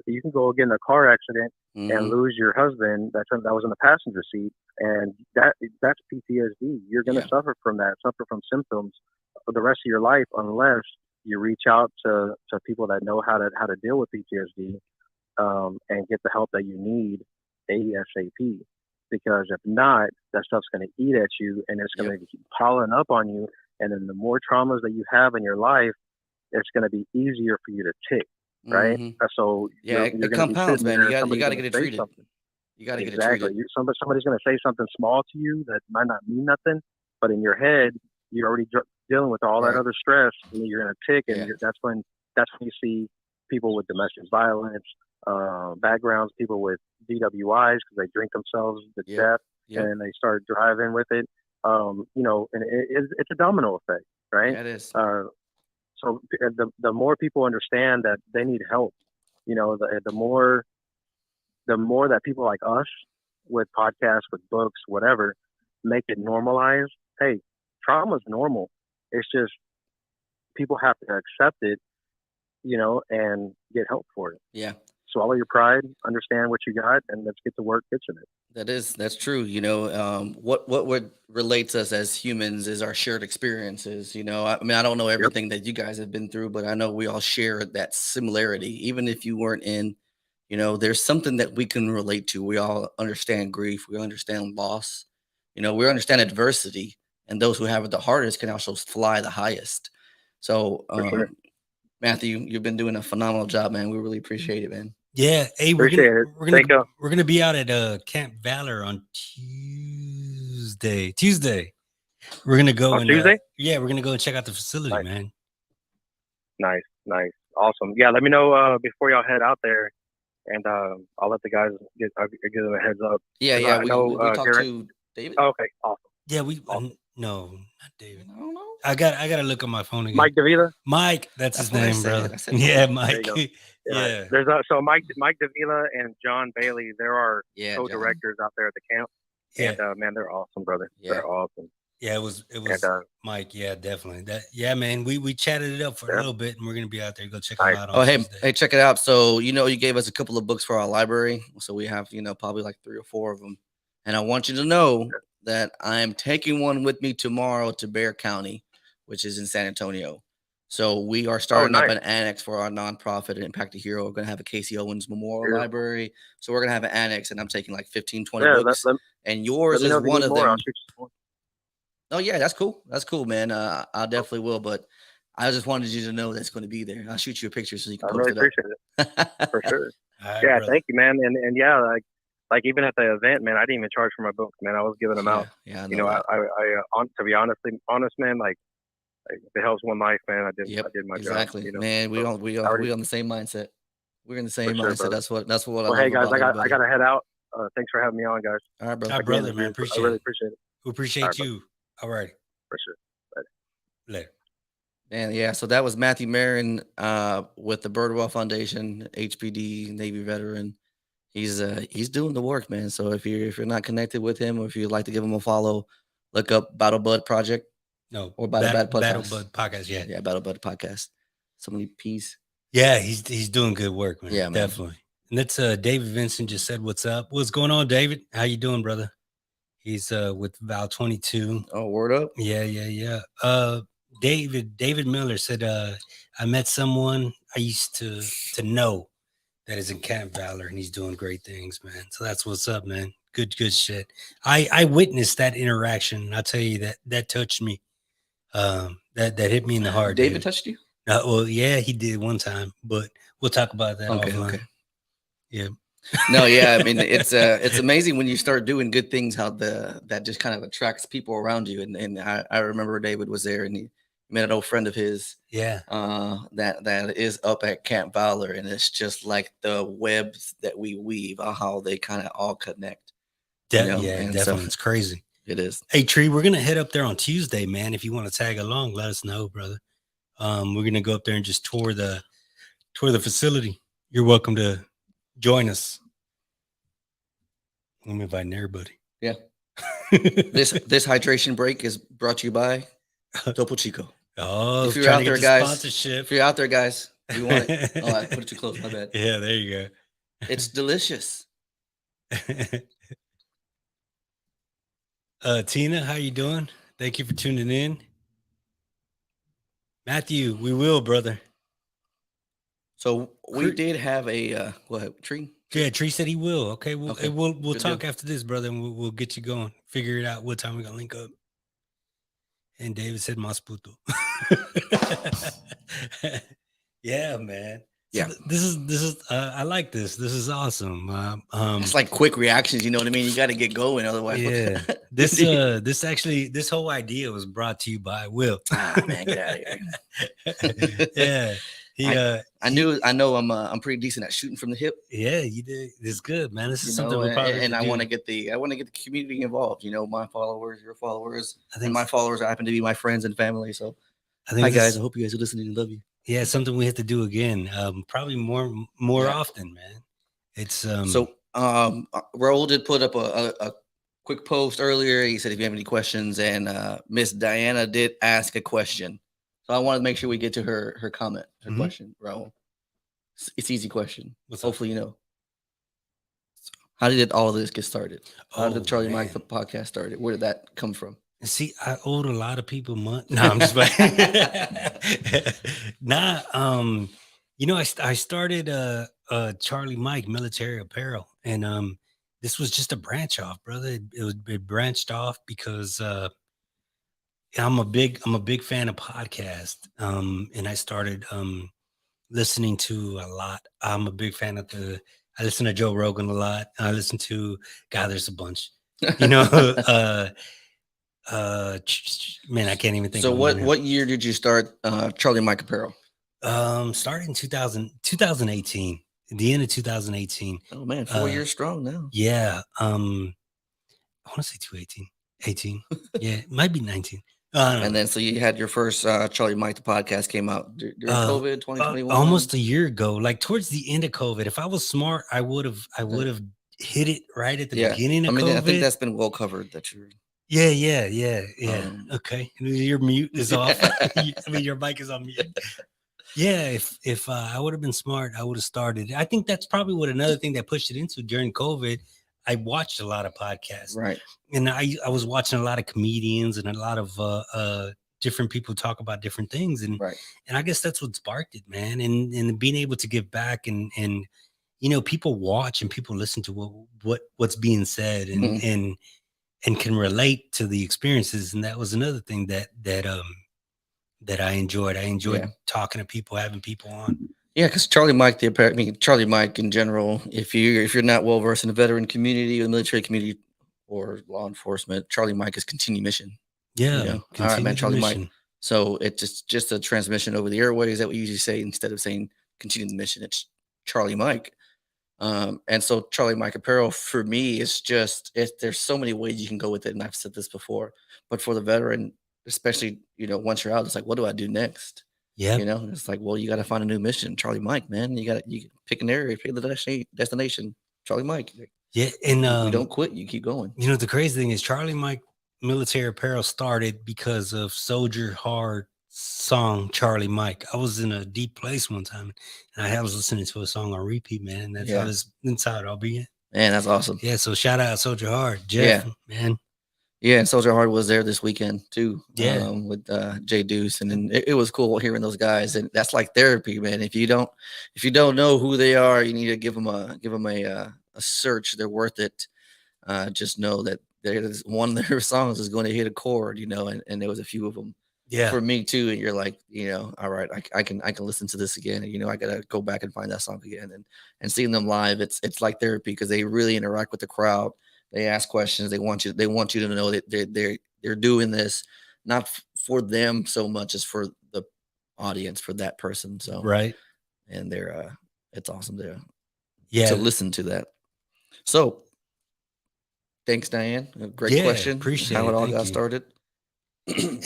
You can go get in a car accident and lose your husband that was in the passenger seat, and that's PTSD. You're going to suffer from that, suffer from symptoms for the rest of your life, unless you reach out to people that know how to deal with PTSD and get the help that you need ASAP. Because if not, that stuff's going to eat at you, and it's going to keep piling up on you. And then the more traumas that you have in your life, it's going to be easier for you to tick, right? So you're it compounds, man. You got to get it treated. You got to get it treated. Somebody's going to say something small to you that might not mean nothing, but in your head, you're already dealing with all that other stress, and you're going to tick, and that's when you see people with domestic violence backgrounds, people with DWIs because they drink themselves to death, and they start driving with it. And it's a domino effect, right? Yeah, it is. So the more people understand that they need help, the more that people like us with podcasts, with books, whatever, make it normalized. Hey, trauma is normal. It's just people have to accept it, and get help for it. Yeah. swallow your pride, understand what you got, and let's get to work pitching it. That's true. What relates us as humans is our shared experiences. I mean, I don't know everything that you guys have been through, but I know we all share that similarity. Even if you weren't in, there's something that we can relate to. We all understand grief. We understand loss. We understand adversity, and those who have it the hardest can also fly the highest. So, sure. Matthew, you've been doing a phenomenal job, man. We really appreciate it, man. Yeah, hey, we're gonna be out at Camp Valor on Tuesday. We're gonna go on Tuesday. We're gonna go and check out the facility, nice. Man. Nice, awesome. Yeah, let me know before y'all head out there, and I'll let the guys give them a heads up. Yeah, we talked to David. Oh, okay, awesome. Yeah, awesome. No, not David. I don't know. I gotta look on my phone again. Mike Davila. Mike, that's his name, brother. Yeah, Mike. Yeah. There's so Mike Davila and John Bailey. There are co-directors out there at the camp. Yeah, and man, they're awesome, brother. Yeah. They're awesome. Yeah, it was Mike. Yeah, definitely. Man. We chatted it up for a little bit, and we're gonna be out there. Go check it out. On Tuesday. Hey, check it out. So you gave us a couple of books for our library, so we have probably like 3 or 4 of them, and I want you to know that I'm taking one with me tomorrow to Bexar County, which is in San Antonio. So we are starting up an annex for our nonprofit Impact a Hero. We're going to have a Casey Owens Memorial Library. So we're going to have an annex, and I'm taking like 15, 20 books. And yours is one of them. Oh, yeah, that's cool. That's cool, man. I definitely will. But I just wanted you to know that's going to be there. I'll shoot you a picture so you can post it up. I really appreciate it. For sure. Right, yeah, thank you, man. And yeah, like even at the event, man, I didn't even charge for my books, man. I was giving them out. Yeah, I to be honest, man, like if it helps one life, man, I did my job. Exactly, man. We on the same mindset. We're in the same mindset. Brother. That's what. Well, hey guys, I gotta head out. Thanks for having me on, guys. All right, brother. Our brother, man. I really appreciate it. We appreciate you. All right. For sure. Later. And yeah, so that was Matthew Marin with the Birdwell Foundation, HPD, Navy veteran. He's doing the work, man. So if you're not connected with him, or if you'd like to give him a follow, look up Battle Bud Project. No, or Battle Bud Podcast. Yeah, Battle Bud Podcast. So many P's. Yeah, he's doing good work, man. Yeah, man. Definitely. And that's David Vincent just said, "What's up? What's going on, David? How you doing, brother?" He's with Val 22. Oh, word up. Yeah. David Miller said, "I met someone I used to know that is in Camp Valor, and he's doing great things, man. So that's what's up, man. Good shit. I witnessed that interaction. And I'll tell you that touched me. That hit me in the heart. David touched you? Well, yeah, he did one time, but we'll talk about that offline. Okay. Yeah. No, yeah. I mean, it's amazing when you start doing good things, how that just kind of attracts people around you. And I remember David was there, and he met an old friend of his. Yeah. That is up at Camp Valor, and it's just like the webs that we weave, how they kind of all connect. Yeah, definitely. So, it's crazy. It is. Hey, Tree, we're gonna head up there on Tuesday, man. If you want to tag along, let us know, brother. We're gonna go up there and just tour the facility. You're welcome to join us. I'm inviting everybody. Yeah. This hydration break is brought to you by Topo Chico. Oh, if you're out there, guys, sponsorship. If you're out there, guys, you want it. Oh, I put it too close. My bad. Yeah, there you go. It's delicious. Tina, how you doing? Thank you for tuning in. Matthew, we will, brother. So we did have a Tree. Yeah, Tree said he will. Okay, we'll talk after this, brother, and we'll get you going. Figure it out what time we're gonna link up. And David said mas puto. Yeah, man. Yeah, so this is I like this. This is awesome. It's like quick reactions, you know what I mean? You got to get going, otherwise. Yeah. This whole idea was brought to you by Will. Man, get out of here. Yeah. I know I'm pretty decent at shooting from the hip. Yeah, you did. It's good, man. This is something we're probably and I want to get the community involved. My followers, your followers, and my followers happen to be my friends and family. So, hi guys. I hope you guys are listening and love you. Yeah, it's something we have to do again. Probably more often, man. It's so Raul did put up a quick post earlier. He said if you have any questions, and Miss Diana did ask a question. So I wanted to make sure we get to her comment, her question, Raul. It's easy question. What's Hopefully, you know. How did all of this get started? How did the Charlie Mike man. podcast started? Where did that come from? See, I owed a lot of people money. No, I'm just playing. Nah, you know, I started Charlie Mike Military Apparel, and this was just a branch off, brother. It branched off because I'm a big fan of podcasts. And I started listening to a lot. I'm a big fan of I listen to Joe Rogan a lot. I listen to there's a bunch. You know, man, I can't even think. So of what year did you start Charlie Mike Apparel? Started in 2018, the end of 2018. Oh man, 4 years strong now. Yeah. I want to say 18. Yeah, it might be 19. And then so you had your first Charlie Mike the podcast came out during COVID 2021. Almost a year ago, like towards the end of COVID. If I was smart, I would have hit it right at the beginning of COVID. I think that's been well covered that you're. Yeah. Okay, your mute is off. I mean, your mic is on mute. Yeah, if I would have been smart, I would have started. I think that's probably another thing that pushed it into during COVID. I watched a lot of podcasts, right? And I was watching a lot of comedians and a lot of different people talk about different things, and and I guess that's what sparked it, man. And being able to give back and you know, people watch and people listen to what's being said and can relate to the experiences, and that was another thing that I enjoyed. I enjoyed talking to people, having people on. Yeah, because Charlie Mike, Charlie Mike in general, if you're not well versed in the veteran community or the military community or law enforcement, Charlie Mike is continue mission. Yeah, you know? All right, man, Charlie Mike. So it's just a transmission over the airways that we usually say instead of saying continue the mission. It's Charlie Mike. And so Charlie Mike Apparel for me is just there's so many ways you can go with it, and I've said this before, but for the veteran, especially, you know, once you're out, it's like, what do I do next? Yeah, you know, it's like, well, you got to find a new mission. Charlie Mike, man, you pick an area, pick the destination. Charlie Mike. Yeah, and you don't quit, you keep going. You know, the crazy thing is Charlie Mike Military Apparel started because of Soldier Hard song Charlie Mike. I was in a deep place one time and I was listening to a song on repeat, man, and that's how this inside I'll be in. Man, that's awesome. Yeah, so shout out Soldier Hard, Jeff, man. Yeah, and Soldier Hard was there this weekend too. Yeah, with Jay Deuce, and then it was cool hearing those guys, and that's like therapy, man. If you don't know who they are, you need to give them a search. They're worth it. Just know that there's one of their songs is going to hit a chord, you know, and there was a few of them. Yeah, for me too. And you're like, you know, all right, I can listen to this again. And, you know, I gotta go back and find that song again. And seeing them live, it's like therapy because they really interact with the crowd. They ask questions. They want you to know that they're doing this not for them so much as for the audience, for that person. So right, and they're it's awesome to listen to that. So thanks, Diane. A great question. Appreciate how it all got started.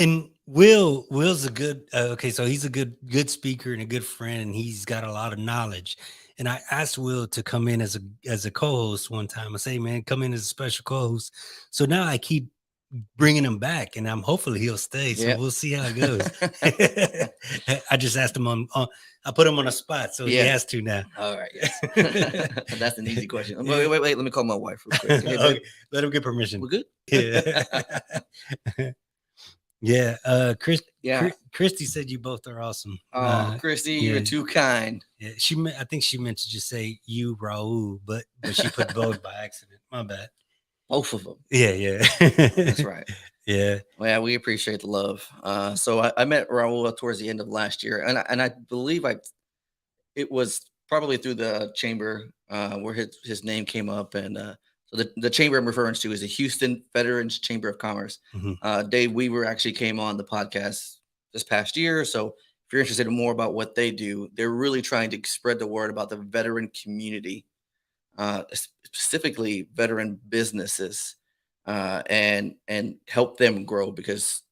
And Will's a good so he's a good speaker and a good friend, and he's got a lot of knowledge. And I asked Will to come in as a co-host one time. I say, man, come in as a special co-host. So now I keep bringing him back, and hopefully he'll stay. So we'll see how it goes. I just asked him I put him on a spot, so he has to now. All right, that's an easy question. Wait, let me call my wife real quick. Hey, okay, let him get permission. We're good. Yeah. Yeah, Christy said you both are awesome. Oh, Christy, you're too kind. Yeah, I think she meant to just say you, Raul, but she put both by accident. My bad. Both of them. Yeah. That's right. Yeah. Well, yeah, we appreciate the love. So I met Raul towards the end of last year, and I believe it was probably through the chamber where his name came up, and so the chamber I'm referring to is the Houston Veterans Chamber of Commerce. Mm-hmm. Dave Weaver actually came on the podcast this past year. So if you're interested in more about what they do, they're really trying to spread the word about the veteran community, specifically veteran businesses, and help them grow, because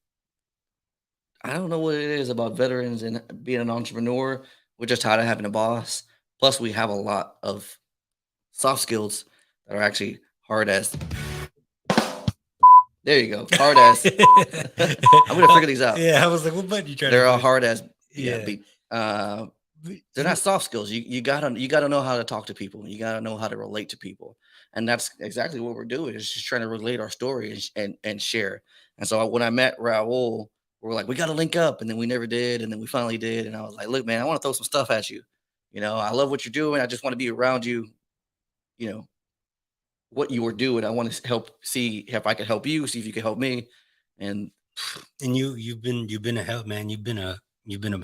I don't know what it is about veterans and being an entrepreneur. We're just tired of having a boss. Plus, we have a lot of soft skills that are actually hard as. There you go, hard as. I'm gonna figure these out. Yeah, I was like, what button you trying? They're all hard as. Yeah. They're not soft skills. You gotta know how to talk to people. You gotta know how to relate to people, and that's exactly what we're doing. Is just trying to relate our story and share. And so when I met Raul, we were like, we got to link up, and then we never did, and then we finally did. And I was like, look, man, I want to throw some stuff at you. I love what you're doing. I just want to be around you. What you were doing. I want to see if I could help you, see if you could help me, and you've been a help, man. You've been a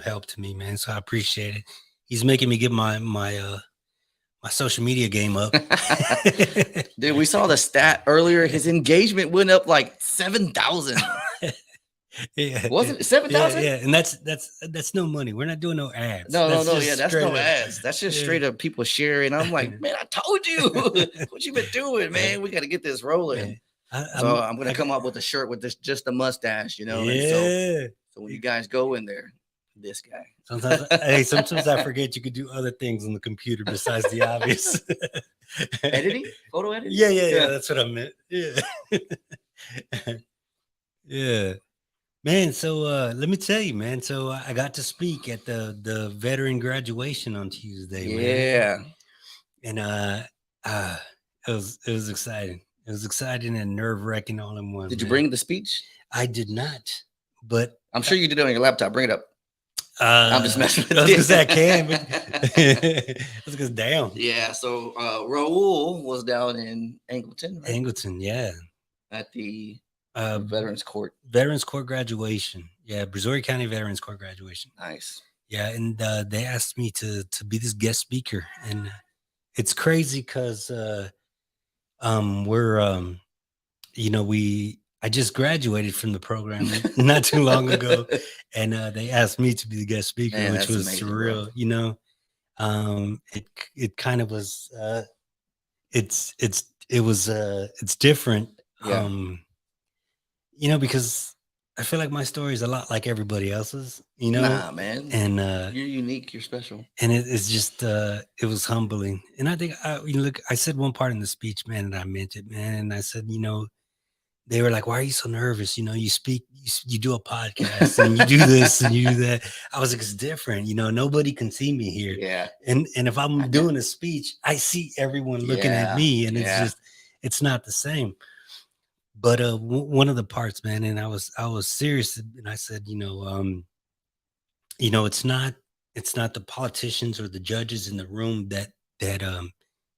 help to me, man. So I appreciate it. He's making me get my social media game up. Dude, we saw the stat earlier. His engagement went up like 7,000. Yeah, wasn't it 7,000? Yeah, and that's no money. We're not doing no ads. No. Yeah, that's no ads. That's just straight up people sharing. I'm like, man, I told you what you been doing, man. We got to get this rolling. So I'm gonna come up with a shirt with just a mustache, Yeah. So when you guys go in there, this guy. Sometimes I forget you could do other things on the computer besides the obvious. Editing, photo editing. Yeah. That's what I meant. Yeah. Yeah. Man, so let me tell you, man. So I got to speak at the veteran graduation on Tuesday, man. Yeah. And it was exciting. It was exciting and nerve-wracking all in one. Did you bring the speech? I did not, but I'm sure you did it on your laptop. Bring it up. I'm just messing with you. I was gonna say I can, but let's go down. Yeah, so Raul was down in Angleton, right? Angleton, yeah. At the Veterans Court. Veterans Court graduation. Yeah, Brazoria County Veterans Court graduation. Nice. Yeah, and they asked me to be this guest speaker. And it's crazy because we're I just graduated from the program not too long ago, and they asked me to be the guest speaker, which was amazing, surreal. Bro. It kind of was. It's different. Yeah. Because I feel like my story is a lot like everybody else's. Nah, man. And you're unique. You're special. And it's just it was humbling. And I think I said one part in the speech, man, and I meant it, man. And I said, they were like, why are you so nervous? You speak, you do a podcast and you do this and you do that. I was like, it's different. Nobody can see me here. Yeah. And if I'm doing a speech, I see everyone looking at me, and it's not the same. But one of the parts, man, and I was serious, and I said, it's not the politicians or the judges in the room that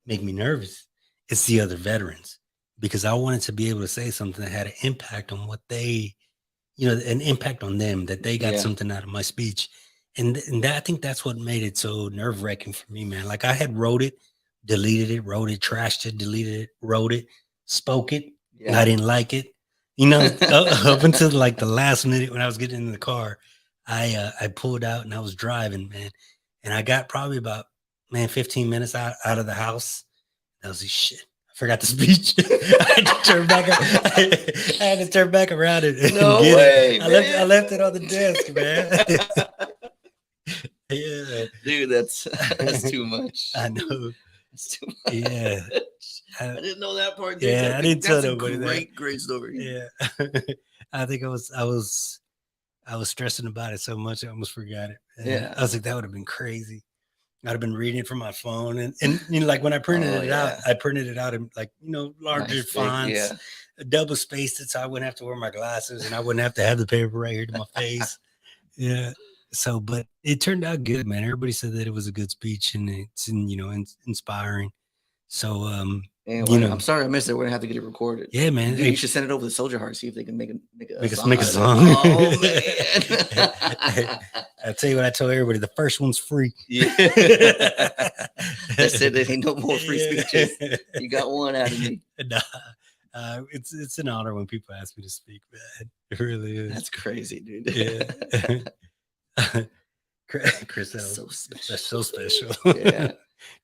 make me nervous. It's the other veterans. Because I wanted to be able to say something that had an impact on what they, an impact on them, that they got something out of my speech. And I think that's what made it so nerve-wracking for me, man. Like I had wrote it, deleted it, wrote it, trashed it, deleted it, wrote it, spoke it. Yeah. I didn't like it. Up until like the last minute when I was getting in the car, I pulled out and I was driving, man. And I got probably about, 15 minutes out of the house. I was like, shit. Forgot the speech. I had to turn back around and no get way, it. I left it on the desk, man. Yeah, dude, that's too much. I know. It's too much. Yeah, I didn't know that part. Dude. Yeah, I didn't tell nobody that. Great story. Yeah, I think I was stressing about it so much I almost forgot it. Yeah, I was like, that would have been crazy. I'd have been reading it from my phone, and like when I printed it out, I printed it out in like larger nice fonts, double spaced it, so I wouldn't have to wear my glasses, and I wouldn't have to have the paper right here to my face. Yeah. So, but it turned out good, man. Everybody said that it was a good speech, and it's inspiring. So, I'm sorry I missed it. We're gonna have to get it recorded. Yeah, man. Dude, you should send it over to Soldier Heart, see if they can make a song. Oh man. I'll tell you what I told everybody, the first one's free. Yeah. That's it. There ain't no more free speeches. You got one out of me. Nah, it's an honor when people ask me to speak, man. It really is. That's crazy, dude. Yeah. Chris, that's so special. That's so special. Yeah.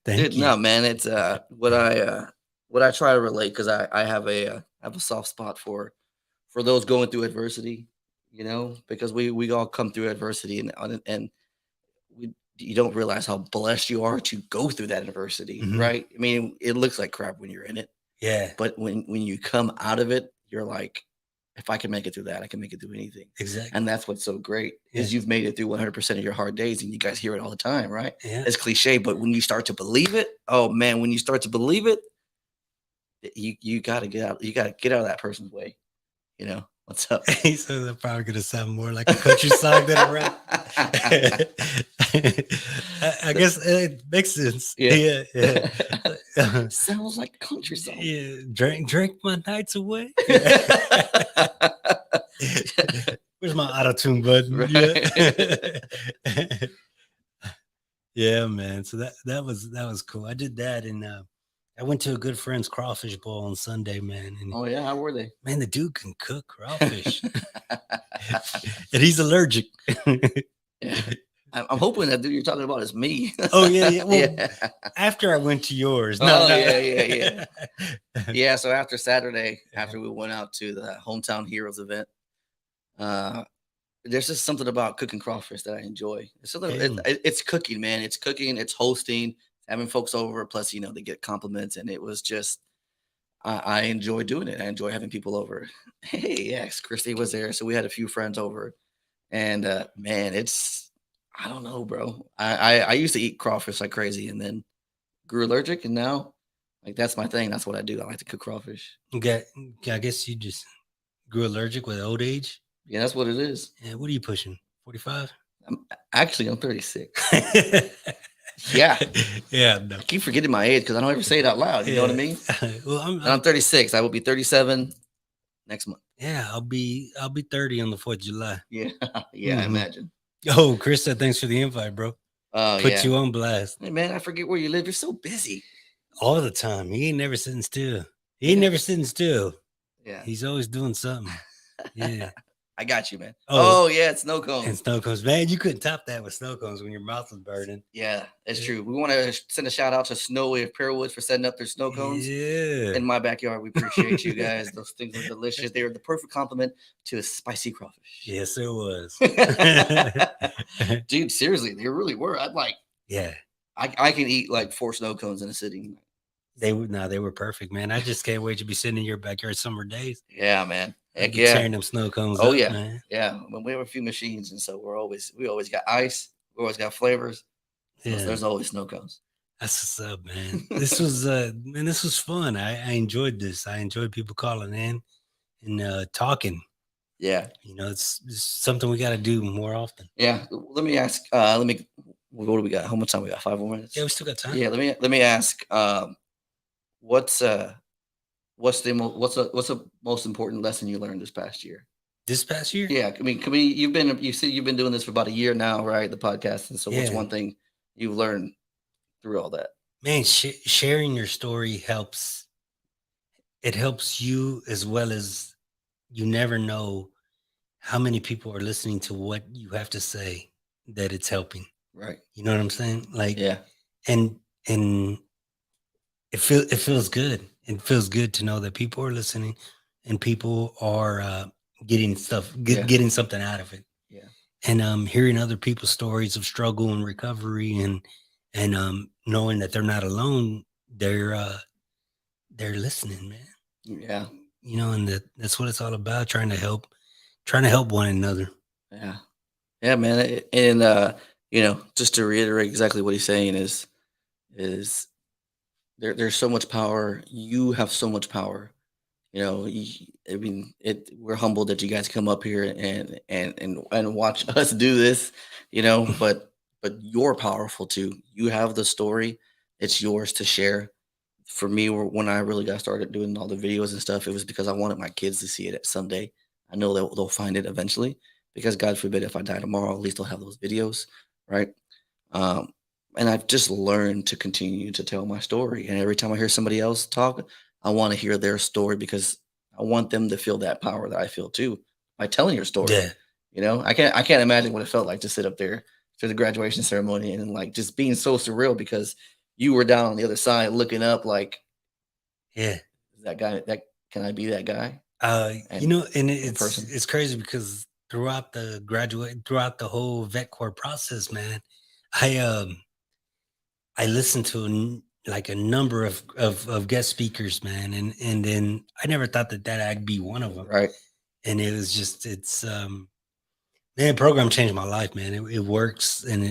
Thank you. No, man, it's what I try to relate, because I have a soft spot for those going through adversity, because we all come through adversity, and you don't realize how blessed you are to go through that adversity, right? I mean, it looks like crap when you're in it. Yeah. But when you come out of it, you're like, if I can make it through that, I can make it through anything. Exactly. And that's what's so great is you've made it through 100% of your hard days, and you guys hear it all the time, right? Yeah. It's cliche, but when you start to believe it, oh man, when you start to believe it, you got to get out. You got to get out of that person's way. You know, what's up? He says I'm probably going to sound more like a country song than a rap. I guess it makes sense. Yeah. Sounds like a country song. Yeah. Drink my nights away. Where's my auto-tune button? Right. Yeah, man. So that was cool. I did that, and I went to a good friend's crawfish bowl on Sunday, man. And oh yeah, how were they? Man, the dude can cook crawfish, and he's allergic. Yeah. I'm hoping that dude you're talking about is me. Oh yeah. Well, after I went to yours. No. Yeah. Yeah. So after Saturday, after we went out to the Hometown Heroes event, there's just something about cooking crawfish that I enjoy. It's something. It's cooking, man. It's cooking. It's hosting, having folks over. Plus, you know, they get compliments, and it was just. I enjoy doing it. I enjoy having people over. Hey, yes, Christy was there, so we had a few friends over, and man, it's I don't know, bro. I used to eat crawfish like crazy, and then grew allergic, and now like that's my thing. That's what I do. I like to cook crawfish. Okay, I guess you just grew allergic with old age. Yeah, that's what it is. Yeah, what are you pushing? 45? I'm 36. Yeah. No. I keep forgetting my age because I don't ever say it out loud. You know what I mean? Well, I'm 36. I will be 37 next month. Yeah, I'll be 30 on the 4th of July. Yeah, I imagine. Oh, Chris said thanks for the invite, bro. Put you on blast. Hey man, I forget where you live. You're so busy. All the time. He ain't never sitting still. Never sitting still. Yeah. He's always doing something. Yeah. I got you, man. Oh yeah, it's snow cones. And snow cones. Man, you couldn't top that with snow cones when your mouth was burning. Yeah, it's true. We want to send a shout out to Snowy of Pearwoods for setting up their snow cones. Yeah. In my backyard. We appreciate you guys. Those things are delicious. They are the perfect compliment to a spicy crawfish. Yes, it was. Dude, seriously, they really were. I'm like, yeah. I can eat like 4 snow cones in a sitting. They were perfect, man. I just can't wait to be sitting in your backyard summer days. Yeah, man. Heck yeah. Tearing them snow cones up, yeah. Man. Yeah. When we have a few machines, and so we always got ice. We always got flavors. So there's always snow cones. That's what's up, man. This was fun. I enjoyed this. I enjoyed people calling in and talking. Yeah. You know, it's something we got to do more often. Yeah. Let me ask, what do we got? How much time we got? 5 more minutes? Yeah, we still got time. Yeah. Let me ask, what's the most important lesson you learned this past year? This past year? Yeah. I mean, you said you've been doing this for about a year now, right? The podcast. And so what's one thing you've learned through all that? Man, sharing your story helps. It helps you as well as you never know how many people are listening to what you have to say that it's helping. Right. You know what I'm saying? Like, yeah. And it feels good. It feels good to know that people are listening and people are getting getting something out of it. Yeah. And hearing other people's stories of struggle and recovery and knowing that they're not alone, they're listening, man. Yeah. You know, and that's what it's all about, trying to help one another. Yeah. Yeah, man. And you know, just to reiterate exactly what he's saying is there's so much power. You have so much power. You know, we're humbled that you guys come up here and watch us do this, you know, but you're powerful too. You have the story. It's yours to share. For me, when I really got started doing all the videos and stuff, it was because I wanted my kids to see it someday. I know that they'll find it eventually, because God forbid if I die tomorrow, at least I'll have those videos, right? And I've just learned to continue to tell my story. And every time I hear somebody else talk, I want to hear their story because I want them to feel that power that I feel too by telling your story. Yeah. You know, I can't imagine what it felt like to sit up there for the graduation ceremony and like just being so surreal because you were down on the other side looking up like, yeah, that guy, can I be that guy? You know, and it's crazy because throughout the whole vet corps process, man, I listened to a number of guest speakers, man, and then I never thought that I'd be one of them, right? and it was just man, the program changed my life, man. It works and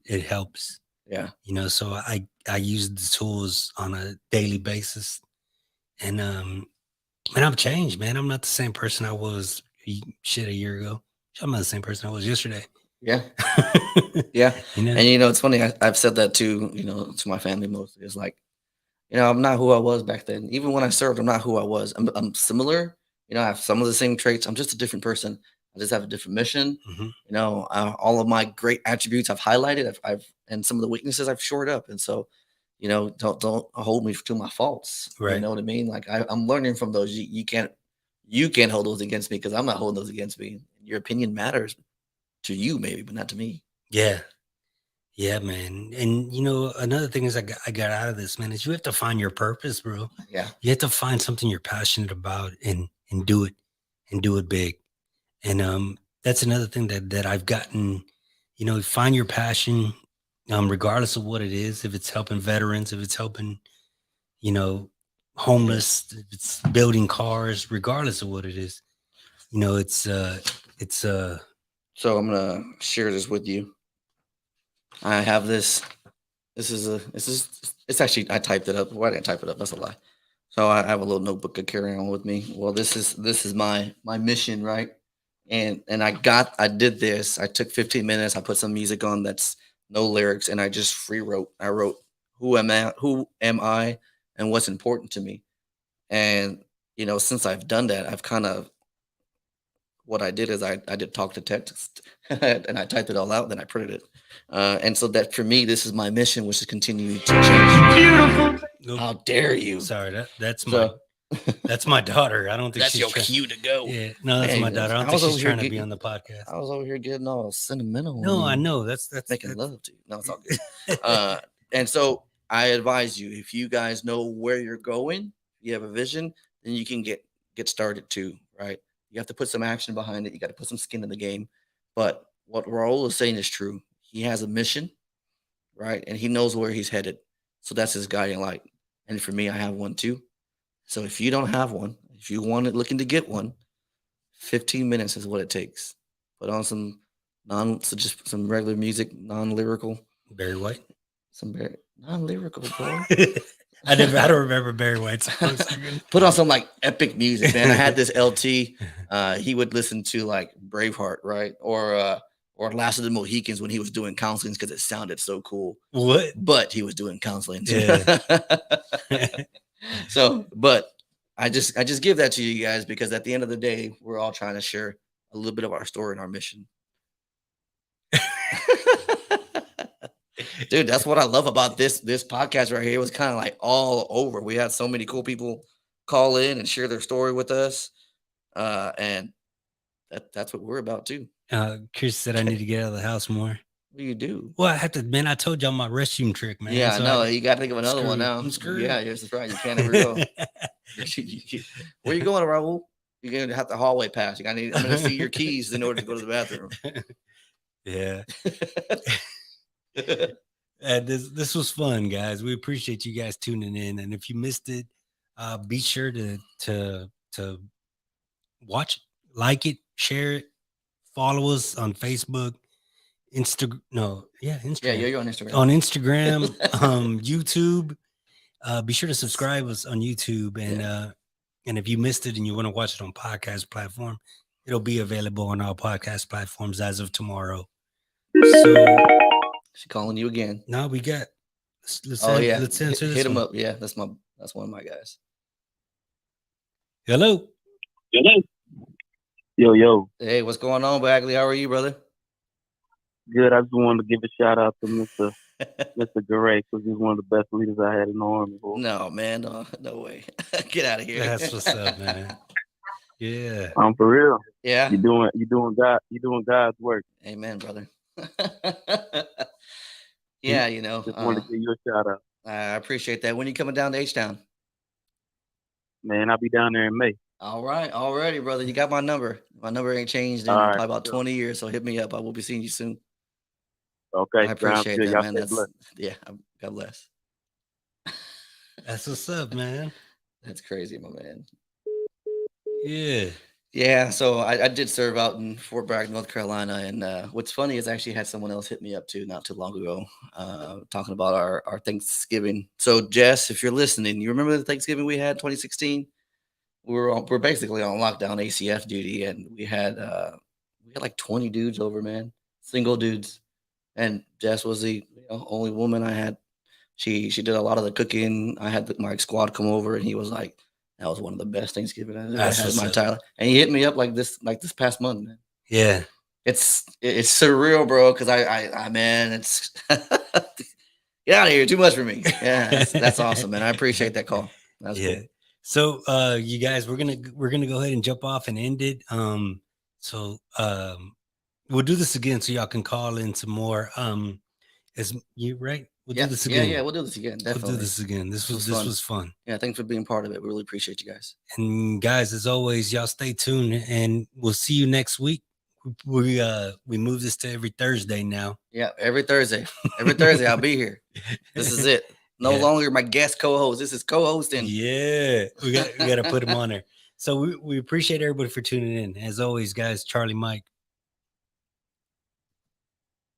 it helps. Yeah. So I use the tools on a daily basis, and man, I'm changed, man. I'm not the same person I was a year ago. I'm not the same person I was yesterday. Yeah. Yeah. And it's funny, I've said that too, to my family mostly. It's like, I'm not who I was back then. Even when I served, I'm not who I was. I'm similar. I have some of the same traits. I'm just a different person. I just have a different mission. All of my great attributes I've highlighted. And some of the weaknesses I've shored up. And so, don't hold me to my faults. Right. You know what I mean? Like I'm learning from those. You can't hold those against me because I'm not holding those against me. Your opinion matters to you, maybe, but not to me. Yeah. Yeah, man. And another thing is I got out of this, man, is you have to find your purpose, bro. Yeah. You have to find something you're passionate about and do it big. And that's another thing that I've gotten, find your passion, regardless of what it is, if it's helping veterans, if it's helping, homeless, if it's building cars, regardless of what it is. So I'm gonna share this with you. I have this. It's actually, I typed it up. Why did I type it up? That's a lie. So I have a little notebook to carry on with me. Well, this is my mission, right? And I did this. I took 15 minutes. I put some music on that's no lyrics, and I just free wrote. I wrote, who am I, and what's important to me. And since I've done that, I've kind of, what I did is I did talk to text and I typed it all out, then I printed it. And so that for me, this is my mission, which is continue to change. Beautiful. Nope. How dare you? Sorry, that's my daughter. I don't think that's your cue to go. Yeah, no, that's my daughter. I don't think she's trying to be on the podcast. I was over here getting all sentimental. No, I know that's making love to you. No, it's all good. And so I advise you, if you guys know where you're going, you have a vision, then you can get started too, right? You have to put some action behind it. You got to put some skin in the game. But what Raul is saying is true. He has a mission, right? And he knows where he's headed. So that's his guiding light. And for me, I have one too. So if you don't have one, if you want it, looking to get one, 15 minutes is what it takes. Put on some just some regular music, non-lyrical. Barry White. Some non-lyrical, bro. I don't remember Barry White's. Put on some like epic music, man. I had this LT. He would listen to like Braveheart, right? Or Last of the Mohicans when he was doing counseling because it sounded so cool. What? But he was doing counseling too. Yeah. So, but I just give that to you guys because at the end of the day, we're all trying to share a little bit of our story and our mission. Dude, that's what I love about this podcast right here. It was kind of like all over. We had so many cool people call in and share their story with us. And that's what we're about too. Chris said I need to get out of the house more. What do you do? Well, I have to, man. I told y'all my restroom trick, man. Yeah, so I know. You got to think of another one now. I'm screwed. Yeah, that's right. You can't ever go. Where you going, Raul? You're going to have the hallway pass. I'm going to see your keys in order to go to the bathroom. Yeah. This was fun, guys. We appreciate you guys tuning in. And if you missed it, be sure to watch it, like it, share it, follow us on Facebook, Instagram. Yeah, you're on Instagram. On Instagram, YouTube. Be sure to subscribe us on YouTube, and if you missed it and you want to watch it on podcast platform, it'll be available on our podcast platforms as of tomorrow. So. She calling you again. No, we got. Let's answer this. Hit him up. Yeah, that's one of my guys. Hello. Yo. Hey, what's going on, Bagley? How are you, brother? Good. I just wanted to give a shout out to Mr. Garay because he's one of the best leaders I had in the Army. Boy. No, man, no way. Get out of here. That's what's up, man. Yeah. I'm for real. Yeah. You're doing God's work. Amen, brother. Yeah, just wanted to give you a shout out. I appreciate that. When are you coming down to H-Town? Man, I'll be down there in May. All right, already, brother. You got my number. My number ain't changed in probably about 20 years, so hit me up. I will be seeing you soon. Okay, I appreciate that, man. God bless. That's what's up, man. That's crazy, my man. Yeah. Yeah, so I did serve out in Fort Bragg, North Carolina, and what's funny is I actually had someone else hit me up too not too long ago, talking about our Thanksgiving. So Jess, if you're listening, you remember the Thanksgiving we had 2016? We're basically on lockdown ACF duty, and we had like 20 dudes over, man, single dudes, and Jess was the only woman I had. She did a lot of the cooking. I had my squad come over, and he was like, "That was one of the best Thanksgiving I've ever had in my time." And he hit me up like this past month, man. Yeah, it's surreal, bro. Because I man, it's get out of here, too much for me. Yeah, that's awesome, man. I appreciate that call. That's cool. So, you guys, we're gonna go ahead and jump off and end it. We'll do this again so y'all can call in some more. Is you right? We'll do this again. Yeah, we'll do this again. Definitely. We'll do this again. This was fun. Yeah, thanks for being part of it. We really appreciate you guys. And guys, as always, y'all stay tuned, and we'll see you next week. We move this to every Thursday now. Yeah, every Thursday. Every Thursday I'll be here. This is it. No longer my guest co-host. This is co-hosting. Yeah, we got to put him on there. So we appreciate everybody for tuning in. As always, guys, Charlie Mike.